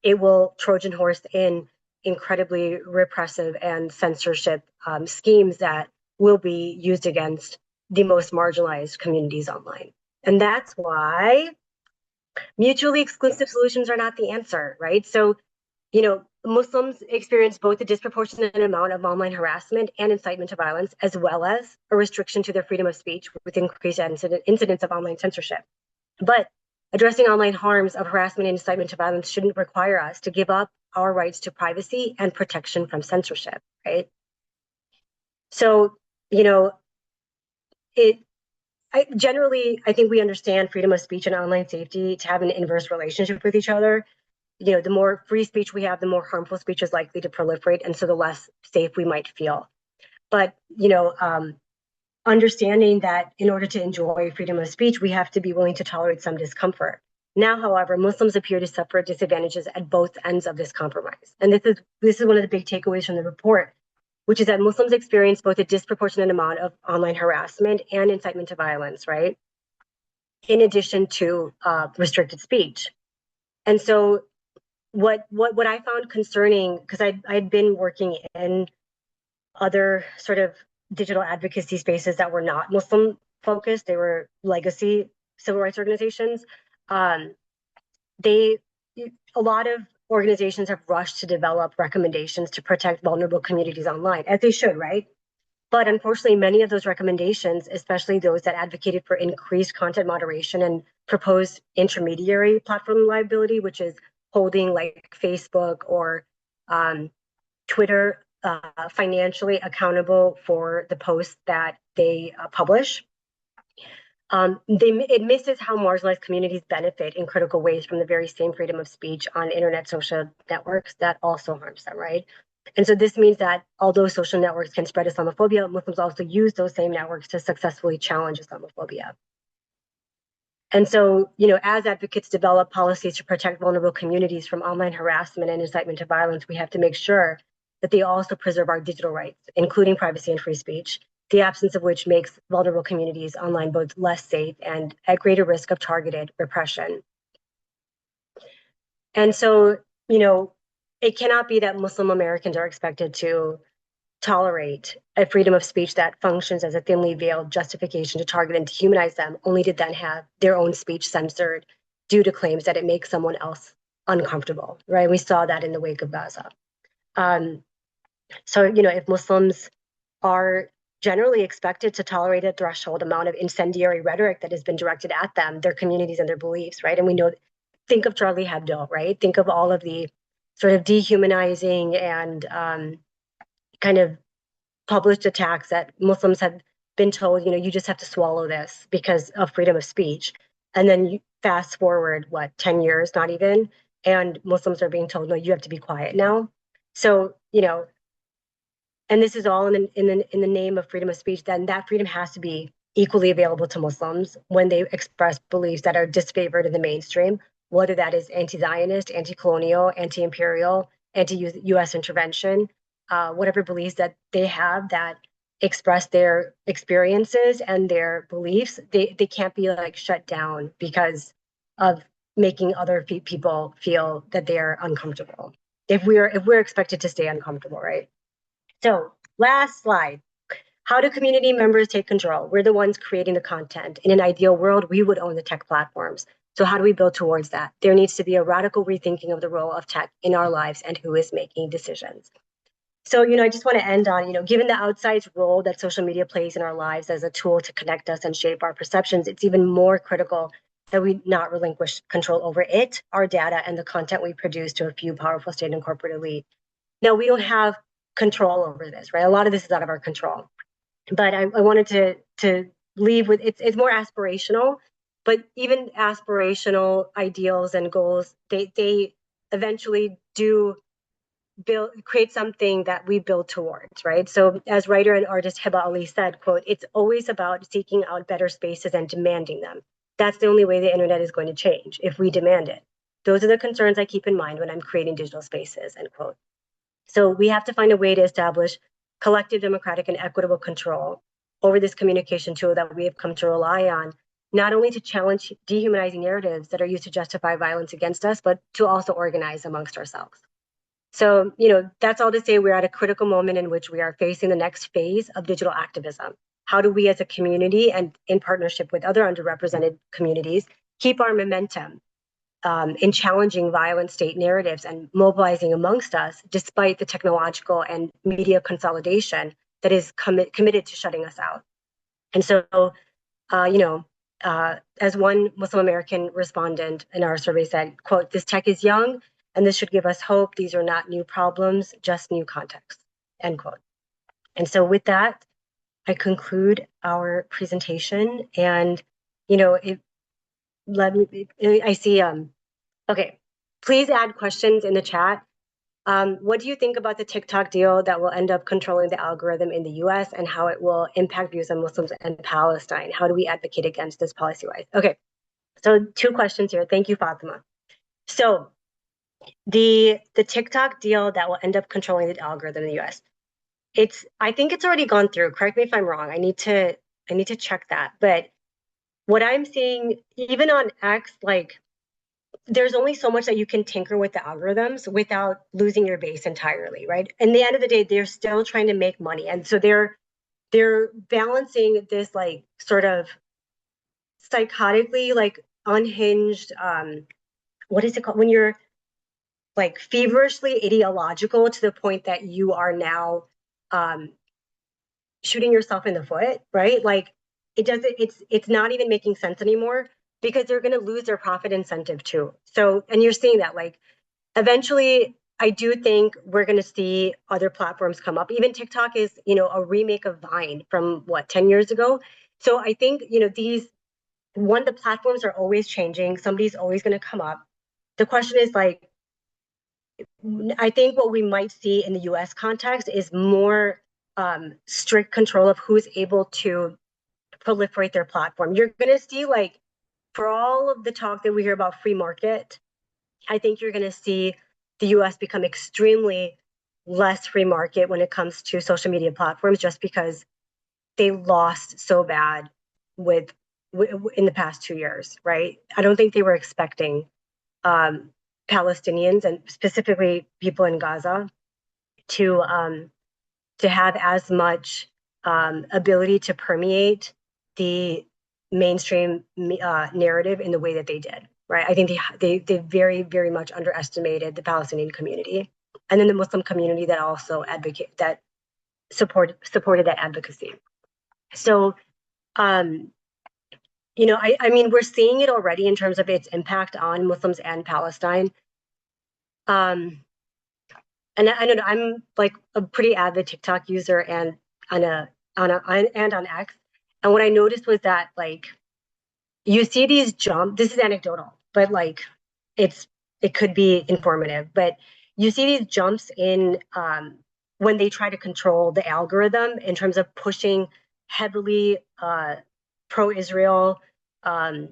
it will Trojan horse in incredibly repressive and censorship schemes that will be used against the most marginalized communities online. And that's why mutually exclusive solutions are not the answer, right? So, Muslims experience both a disproportionate amount of online harassment and incitement to violence, as well as a restriction to their freedom of speech with increased incidents of online censorship. But addressing online harms of harassment and incitement to violence shouldn't require us to give up our rights to privacy and protection from censorship, right? So, I think we understand freedom of speech and online safety to have an inverse relationship with each other. The more free speech we have, the more harmful speech is likely to proliferate, and so the less safe we might feel. But, understanding that in order to enjoy freedom of speech, we have to be willing to tolerate some discomfort. Now, however, Muslims appear to suffer disadvantages at both ends of this compromise. And this is one of the big takeaways from the report, which is that Muslims experience both a disproportionate amount of online harassment and incitement to violence, right? In addition to restricted speech. And so what I found concerning, because I'd been working in other sort of digital advocacy spaces that were not Muslim focused, they were legacy civil rights organizations. A lot of organizations have rushed to develop recommendations to protect vulnerable communities online, as they should, right? But unfortunately, many of those recommendations, especially those that advocated for increased content moderation and proposed intermediary platform liability, which is holding like Facebook or Twitter financially accountable for the posts that they publish. It misses how marginalized communities benefit in critical ways from the very same freedom of speech on internet social networks that also harms them, right? And so this means that although social networks can spread Islamophobia, Muslims also use those same networks to successfully challenge Islamophobia. And so, as advocates develop policies to protect vulnerable communities from online harassment and incitement to violence, we have to make sure that they also preserve our digital rights, including privacy and free speech, the absence of which makes vulnerable communities online both less safe and at greater risk of targeted repression. And so, it cannot be that Muslim Americans are expected to tolerate a freedom of speech that functions as a thinly veiled justification to target and dehumanize them, only to then have their own speech censored due to claims that it makes someone else uncomfortable, right? We saw that in the wake of Gaza. So, if Muslims are generally expected to tolerate a threshold amount of incendiary rhetoric that has been directed at them, their communities, and their beliefs, right? And we know, think of Charlie Hebdo, right? Think of all of the sort of dehumanizing and kind of published attacks that Muslims have been told, you just have to swallow this because of freedom of speech. And then you fast forward, 10 years, not even, and Muslims are being told, no, you have to be quiet now. So, and this is all in the name of freedom of speech, then that freedom has to be equally available to Muslims when they express beliefs that are disfavored in the mainstream, whether that is anti-Zionist, anti-colonial, anti-imperial, anti-US intervention, whatever beliefs that they have that express their experiences and their beliefs, they can't be like shut down because of making other people feel that they're uncomfortable. If we're expected to stay uncomfortable, right? So last slide. How do community members take control? We're the ones creating the content. In an ideal world, we would own the tech platforms. So how do we build towards that? There needs to be a radical rethinking of the role of tech in our lives and who is making decisions. So, I just want to end on, given the outsized role that social media plays in our lives as a tool to connect us and shape our perceptions, it's even more critical that we not relinquish control over it, our data, and the content we produce to a few powerful state and corporate elite. Now, we don't have control over this, right? A lot of this is out of our control. But I wanted to leave with it's more aspirational, but even aspirational ideals and goals, they eventually do create something that we build towards, right? So as writer and artist Hiba Ali said, quote, it's always about seeking out better spaces and demanding them. That's the only way the internet is going to change, if we demand it. Those are the concerns I keep in mind when I'm creating digital spaces, end quote. So we have to find a way to establish collective democratic and equitable control over this communication tool that we have come to rely on, not only to challenge dehumanizing narratives that are used to justify violence against us, but to also organize amongst ourselves. So, that's all to say we're at a critical moment in which we are facing the next phase of digital activism. How do we as a community and in partnership with other underrepresented communities keep our momentum in challenging violent state narratives and mobilizing amongst us despite the technological and media consolidation that is committed to shutting us out? And so, as one Muslim American respondent in our survey said, quote, this tech is young and this should give us hope. These are not new problems, just new contexts, end quote. And so with that, I conclude our presentation. And, I see, okay, please add questions in the chat. What do you think about the TikTok deal that will end up controlling the algorithm in the US and how it will impact views on Muslims and Palestine? How do we advocate against this policy-wise? Okay, so 2 questions here. Thank you, Fatima. So the TikTok deal that will end up controlling the algorithm in the US, I think it's already gone through. Correct me if I'm wrong. I need to check that. But what I'm seeing, even on X, like there's only so much that you can tinker with the algorithms without losing your base entirely, right? In the end of the day, they're still trying to make money. And so they're balancing this like sort of psychotically like unhinged, what is it called? When you're like feverishly ideological to the point that you are now shooting yourself in the foot, right? Like it doesn't, it's not even making sense anymore because they're going to lose their profit incentive too. So, and you're seeing that like eventually I do think we're going to see other platforms come up. Even TikTok is, a remake of Vine from what, 10 years ago. So I think, the platforms are always changing. Somebody's always going to come up. The question is like, I think what we might see in the US context is more strict control of who's able to proliferate their platform. You're going to see, like, for all of the talk that we hear about free market, I think you're going to see the US become extremely less free market when it comes to social media platforms just because they lost so bad with in the past 2 years, right? I don't think they were expecting um, Palestinians and specifically people in Gaza to um, to have as much ability to permeate the mainstream narrative in the way that they did. Right? I think they very very much underestimated the Palestinian community, and then the Muslim community that also supported that advocacy. So, um, I mean, we're seeing it already in terms of its impact on Muslims and Palestine. Um, and I don't know, I'm like a pretty avid TikTok user and on a and on X. And what I noticed was that like you see these this is anecdotal, but like it's it could be informative, but you see these jumps in when they try to control the algorithm in terms of pushing heavily pro-Israel um,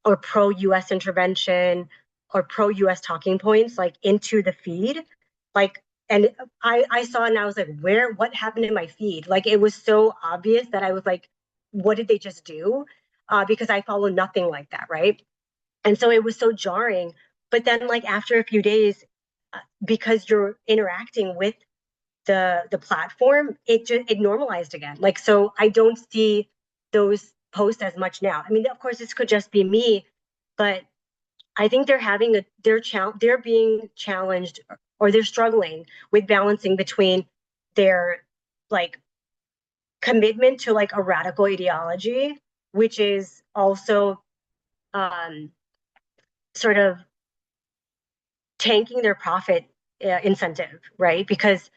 or pro-US intervention or pro-US talking points like into the feed. Like, and I saw and I was like, what happened in my feed? Like it was so obvious that I was like, what did they just do? Because I follow nothing like that, right? And so it was so jarring. But then like after a few days, because you're interacting with the platform, it normalized again. Like so I don't see those posts as much now. I mean, of course, this could just be me, but I think they're being challenged or they're struggling with balancing between their like commitment to like a radical ideology, which is also um, sort of tanking their profit incentive, right? Because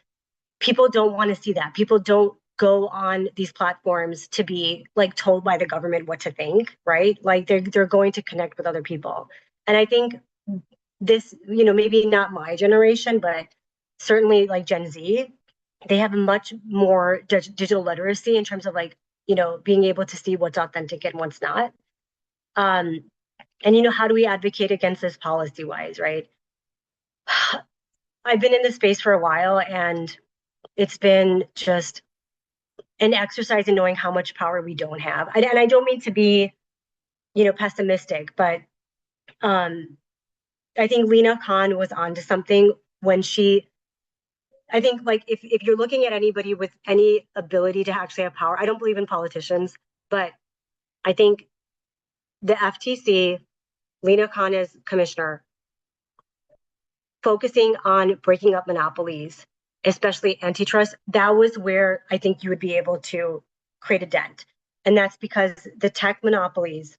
people don't want to see that. People don't go on these platforms to be like told by the government what to think, right? Like they're going to connect with other people. And I think this, maybe not my generation, but certainly like Gen Z, they have a much more digital literacy in terms of like, being able to see what's authentic and what's not. Um, and how do we advocate against this policy wise, right? I've been in this space for a while and it's been just an exercise in knowing how much power we don't have. And I don't mean to be, pessimistic, but um, I think Lena Khan was onto something when I think like if you're looking at anybody with any ability to actually have power, I don't believe in politicians, but I think the FTC, Lena Khan as commissioner, focusing on breaking up monopolies, especially antitrust, that was where I think you would be able to create a dent. And that's because the tech monopolies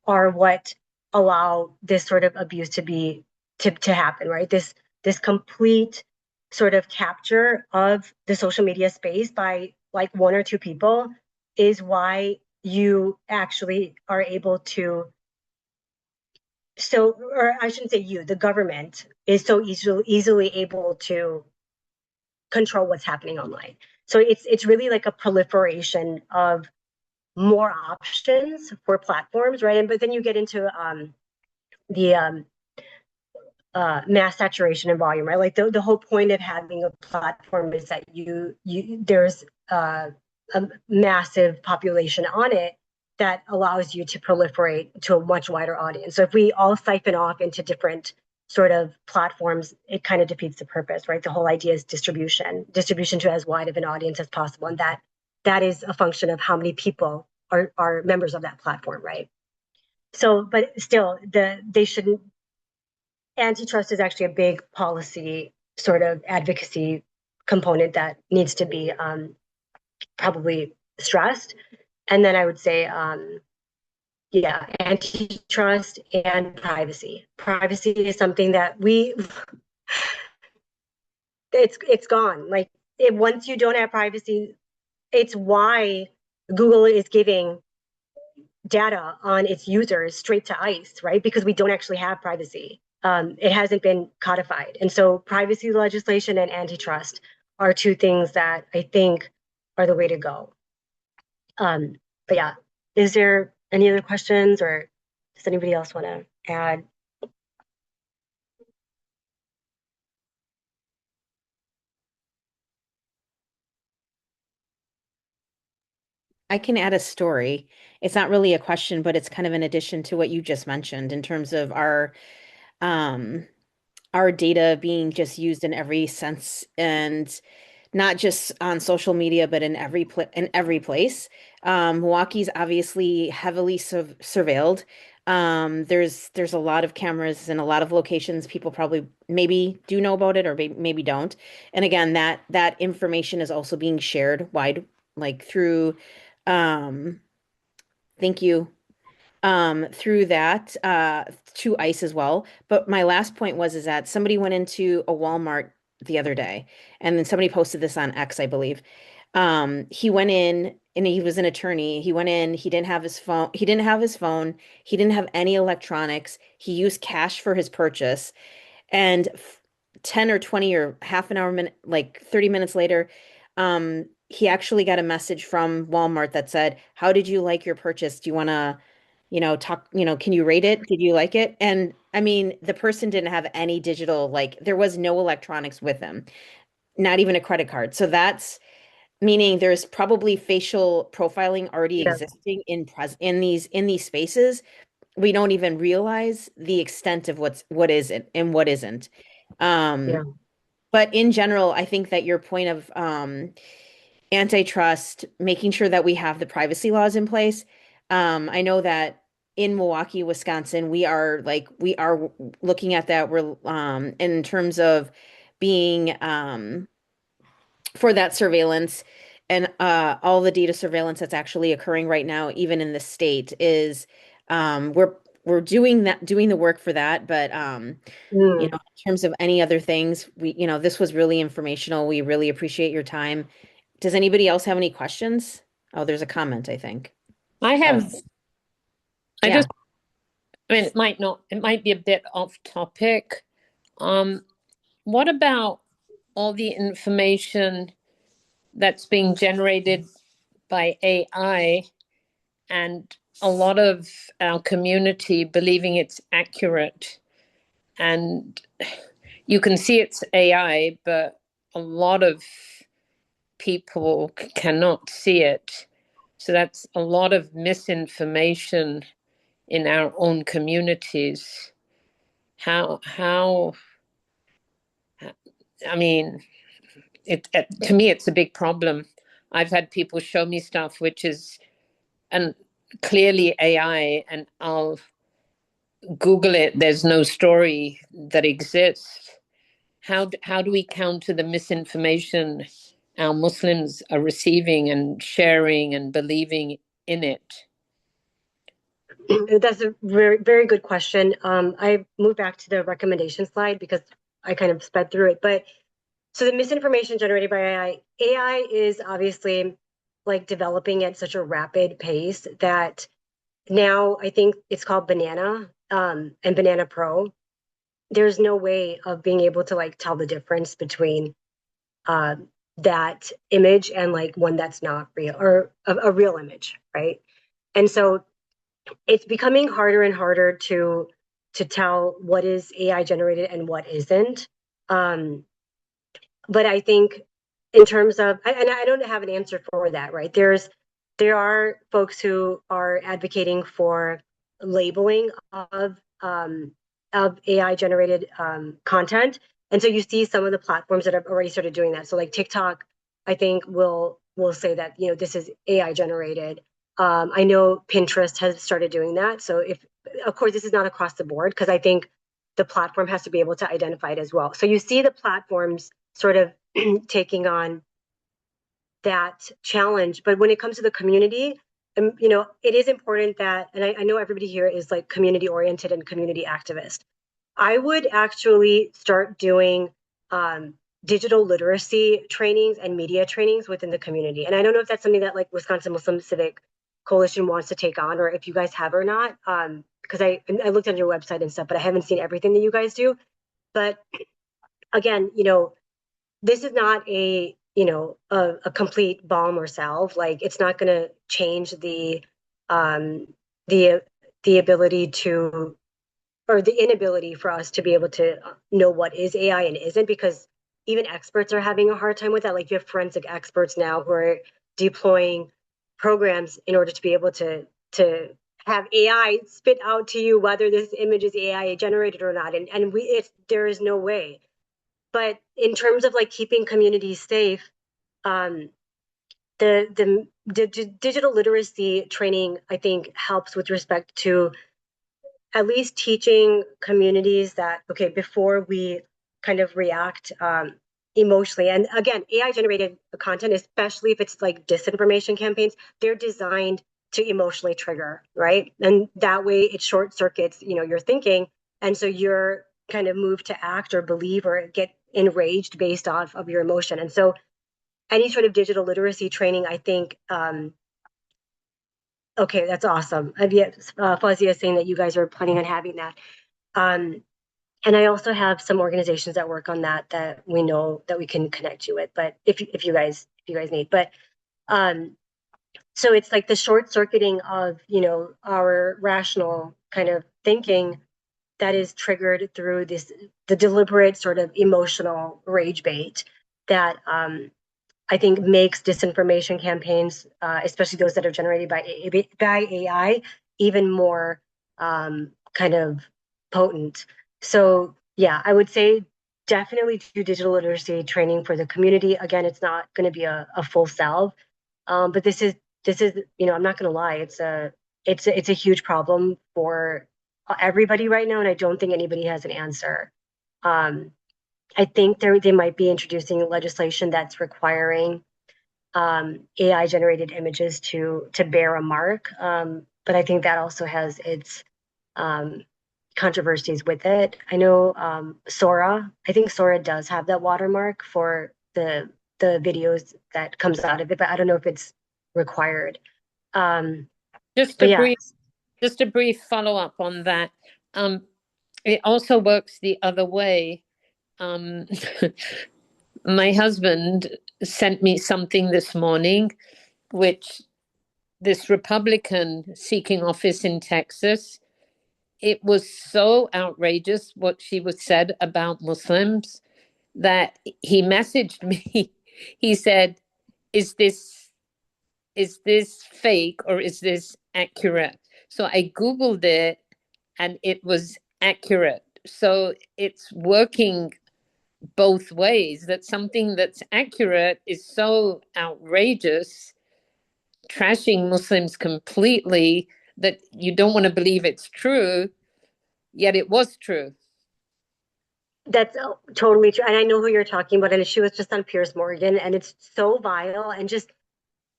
are what allow this sort of abuse to happen, right? This complete sort of capture of the social media space by like one or two people is why you actually are able to or I shouldn't say you, the government is so easily able to control what's happening online. So it's really like a proliferation of more options for platforms, right? And but then you get into the mass saturation and volume, right? Like the whole point of having a platform is that there's a massive population on it that allows you to proliferate to a much wider audience. So if we all siphon off into different sort of platforms, it kind of defeats the purpose, right? The whole idea is distribution to as wide of an audience as possible, and that is a function of how many people are members of that platform, right? So, but still, they shouldn't. Antitrust is actually a big policy sort of advocacy component that needs to be probably stressed. And then I would say, yeah, antitrust and privacy. Privacy is something that it's gone. Like once you don't have privacy, it's why Google is giving data on its users straight to ICE, right? Because we don't actually have privacy. It hasn't been codified. And so privacy legislation and antitrust are two things that I think are the way to go. Um, but yeah, is there any other questions or does anybody else want to add? I can add a story. It's not really a question, but it's kind of in addition to what you just mentioned in terms of um our data being just used in every sense and not just on social media, but in every place. Milwaukee's obviously heavily surveilled. There's a lot of cameras in a lot of locations. People probably maybe do know about it or maybe don't. And again, that information is also being shared wide, like through, um, thank you, through that to ICE as well. But my last point was is that somebody went into a Walmart the other day, and then somebody posted this on X, I believe. He went in and he was an attorney. He went in, he didn't have his phone, he didn't have his phone, he didn't have any electronics. He used cash for his purchase. And 10 or 20 or half an hour minute, like 30 minutes later, he actually got a message from Walmart that said, "How did you like your purchase? Do you want to, talk, can you rate it? Did you like it?" And I mean, the person didn't have any digital, like there was no electronics with him, not even a credit card. So that's meaning there's probably facial profiling already Yeah, existing in these spaces. We don't even realize the extent of what is it and what isn't. yeah. Um, but in general, I think that your point of antitrust, making sure that we have the privacy laws in place. I know that in Milwaukee, Wisconsin, we are looking at that. We're in terms of being for that surveillance and all the data surveillance that's actually occurring right now, even in the state, is we're doing the work for that. But Mm. in terms of any other things, this was really informational. We really appreciate your time. Does anybody else have any questions? Oh, there's a comment, I think. I Oh, have, I yeah. just, I mean, it might be a bit off topic. Um, what about all the information that's being generated by AI and a lot of our community believing it's accurate? And you can see it's AI, but a lot of people cannot see it. So that's a lot of misinformation in our own communities. How I mean, it to me it's a big problem. I've had people show me stuff which is and clearly AI, and I'll Google it. There's no story that exists. How do we counter the misinformation our Muslims are receiving and sharing and believing in it? That's a very, very good question. I moved back to the recommendation slide because I kind of sped through it. But so the misinformation generated by AI is obviously like developing at such a rapid pace that now I think it's called Banana and Banana Pro. There's no way of being able to like tell the difference between uh, that image and like one that's not real or a real image, right? And so it's becoming harder and harder to tell what is AI generated and what isn't. Um, but I think in terms of, and I don't have an answer for that, right? There are folks who are advocating for labeling of AI generated content, and so you see some of the platforms that have already started doing that. So like TikTok, I think will say that this is AI generated. I know Pinterest has started doing that. So if of course this is not across the board because I think the platform has to be able to identify it as well. So you see the platforms sort of taking on that challenge. But when it comes to the community, it is important that, and I know everybody here is like community oriented and community activist. I would actually start doing digital literacy trainings and media trainings within the community. And I don't know if that's something that like Wisconsin Muslim Civic Coalition wants to take on, or if you guys have or not. Because I looked on your website and stuff, but I haven't seen everything that you guys do. But again, this is not a complete balm or salve. Like it's not going to change um, the the ability to, or the inability for us to be able to know what is AI and isn't, because even experts are having a hard time with that. Like you have forensic experts now who are deploying programs in order to be able to have AI spit out to you whether this image is AI generated or not. And there is no way. But in terms of like keeping communities safe, um, the digital literacy training, I think, helps with respect to at least teaching communities that, okay, before we kind of react emotionally, and again, AI generated content, especially if it's like disinformation campaigns, they're designed to emotionally trigger, right? And that way it short circuits, your thinking. And so you're kind of moved to act or believe or get enraged based off of your emotion. And so any sort of digital literacy training, I think, okay, that's awesome. Fawzia is saying that you guys are planning on having that. Um, and I also have some organizations that work on that we know that we can connect you with. But if you guys need, but um, so it's like the short circuiting of our rational kind of thinking that is triggered through the deliberate sort of emotional rage bait that I think makes disinformation campaigns, especially those that are generated by AI, even more kind of potent. So yeah, I would say definitely do digital literacy training for the community. Again, it's not going to be a full salve, but this is I'm not going to lie, it's a huge problem for everybody right now, and I don't think anybody has an answer. Um, I think they might be introducing legislation that's requiring AI generated images to bear a mark. But I think that also has its um, controversies with it. I know Sora. I think Sora does have that watermark for the videos that comes out of it, but I don't know if it's required. Um, Just but a yeah, brief, just a brief follow up on that. It also works the other way. My husband sent me something this morning, which this Republican seeking office in Texas, it was so outrageous what she was said about Muslims that he messaged me. He said, is this fake or is this accurate? So I Googled it and it was accurate. So it's working both ways, that something that's accurate is so outrageous, trashing Muslims completely, that you don't want to believe it's true, yet it was true. that's totally true. And I know who you're talking about. And she was just on Piers Morgan, and it's so vile and just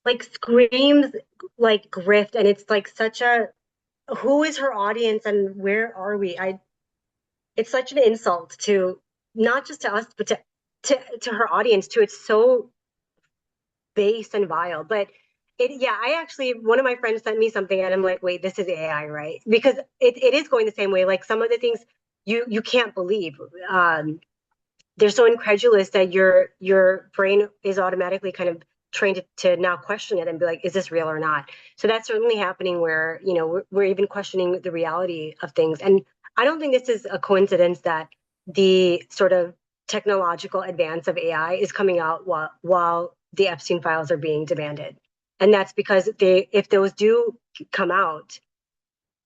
like screams like grift. And it's like such a, who is her audience and where are we? It's such an insult to not just to us, but to her audience too. It's so base and vile. But yeah, I actually, one of my friends sent me something and I'm like, wait, this is AI, right? Because it is going the same way. Like some of the things you can't believe. They're so incredulous that your brain is automatically kind of trained to now question it and be like, is this real or not? So that's certainly happening where, we're even questioning the reality of things. And I don't think this is a coincidence that the sort of technological advance of AI is coming out while the Epstein files are being demanded. And that's because if those do come out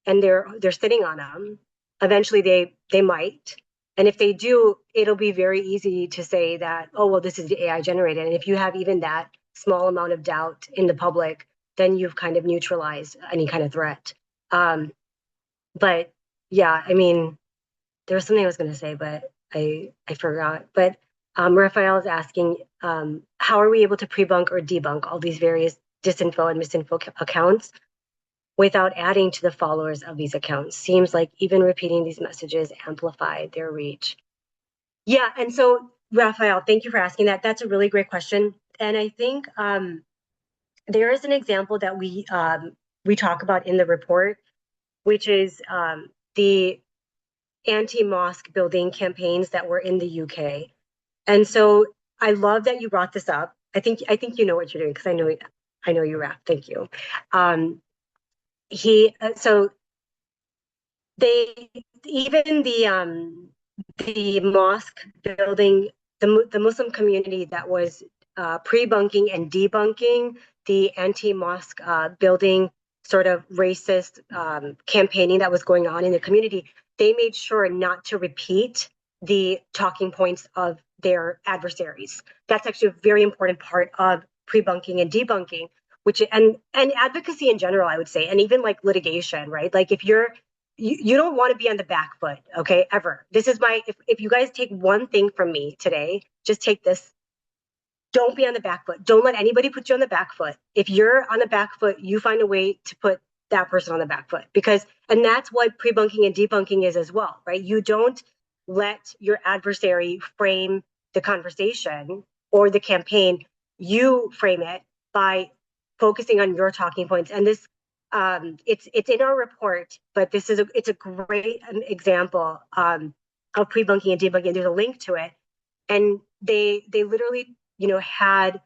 and they're sitting on them, eventually they might. And if they do, it'll be very easy to say that, oh, well, this is AI generated. And if you have even that small amount of doubt in the public, then you've kind of neutralized any kind of threat. But yeah, I mean, there was something I was going to say, but I forgot. But Raphael is asking, how are we able to pre-bunk or debunk all these various disinfo and misinfo accounts without adding to the followers of these accounts? Seems like even repeating these messages amplify their reach. Yeah, and so Raphael, thank you for asking that. That's a really great question. And I think there is an example that we talk about in the report, which is the anti-mosque building campaigns that were in the UK. And so I love that you brought this up. I think you know what you're doing because I know you rap. Thank you. So they even the mosque building, the Muslim community that was pre-bunking and debunking the anti-mosque building sort of racist campaigning that was going on in the community, they made sure not to repeat the talking points of their adversaries. That's actually a very important part of pre-bunking and debunking, which and advocacy in general, I would say, and even like litigation, right? Like if you don't want to be on the back foot, okay, ever. This is if you guys take one thing from me today, just take this. Don't be on the back foot. Don't let anybody put you on the back foot. If you're on the back foot, you find a way to put that person on the back foot, and that's what pre-bunking and debunking is as well, right? You don't let your adversary frame the conversation or the campaign. You frame it by focusing on your talking points. And this it's in our report, but it's a great example of pre-bunking and debunking. There's a link to it, and they literally had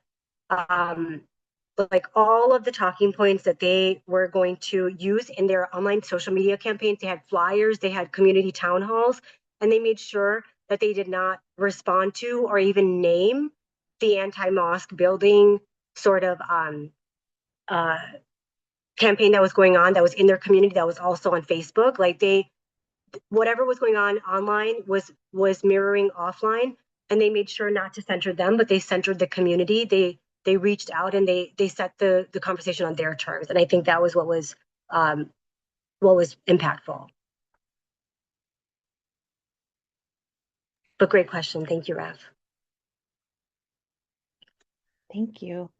like all of the talking points that they were going to use in their online social media campaigns. They had flyers, they had community town halls, and they made sure that they did not respond to or even name the anti-mosque building sort of uh, campaign that was going on, that was in their community, that was also on Facebook. Like whatever was going on online was mirroring offline, and they made sure not to center them, but they centered the community. They reached out and they set the conversation on their terms, and I think that was what was impactful. But great question. Thank you, Raf. Thank you.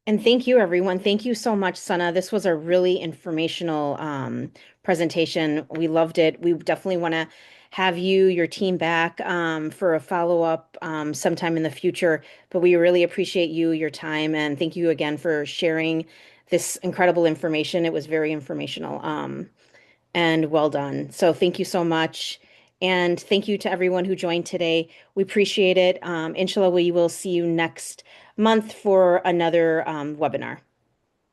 And thank you, everyone. Thank you so much, Sanaa. This was a really informational presentation. We loved it. We definitely want to have your team back for a follow-up sometime in the future. But we really appreciate your time, and thank you again for sharing this incredible information. It was very informational and well done. So thank you so much. And thank you to everyone who joined today. We appreciate it. Inshallah, we will see you next month for another webinar.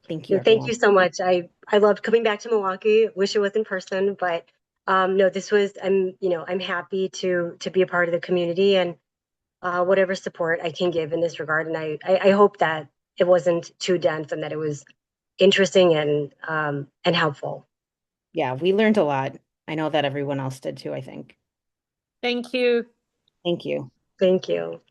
Thank you, Thank you everyone. so much. I loved coming back to Milwaukee. Wish it was in person, but no, this was I'm happy to be a part of the community, and whatever support I can give in this regard. And I hope that it wasn't too dense and that it was interesting and helpful. Yeah, we learned a lot. I know that everyone else did too, I think. Thank you. Thank you. Thank you.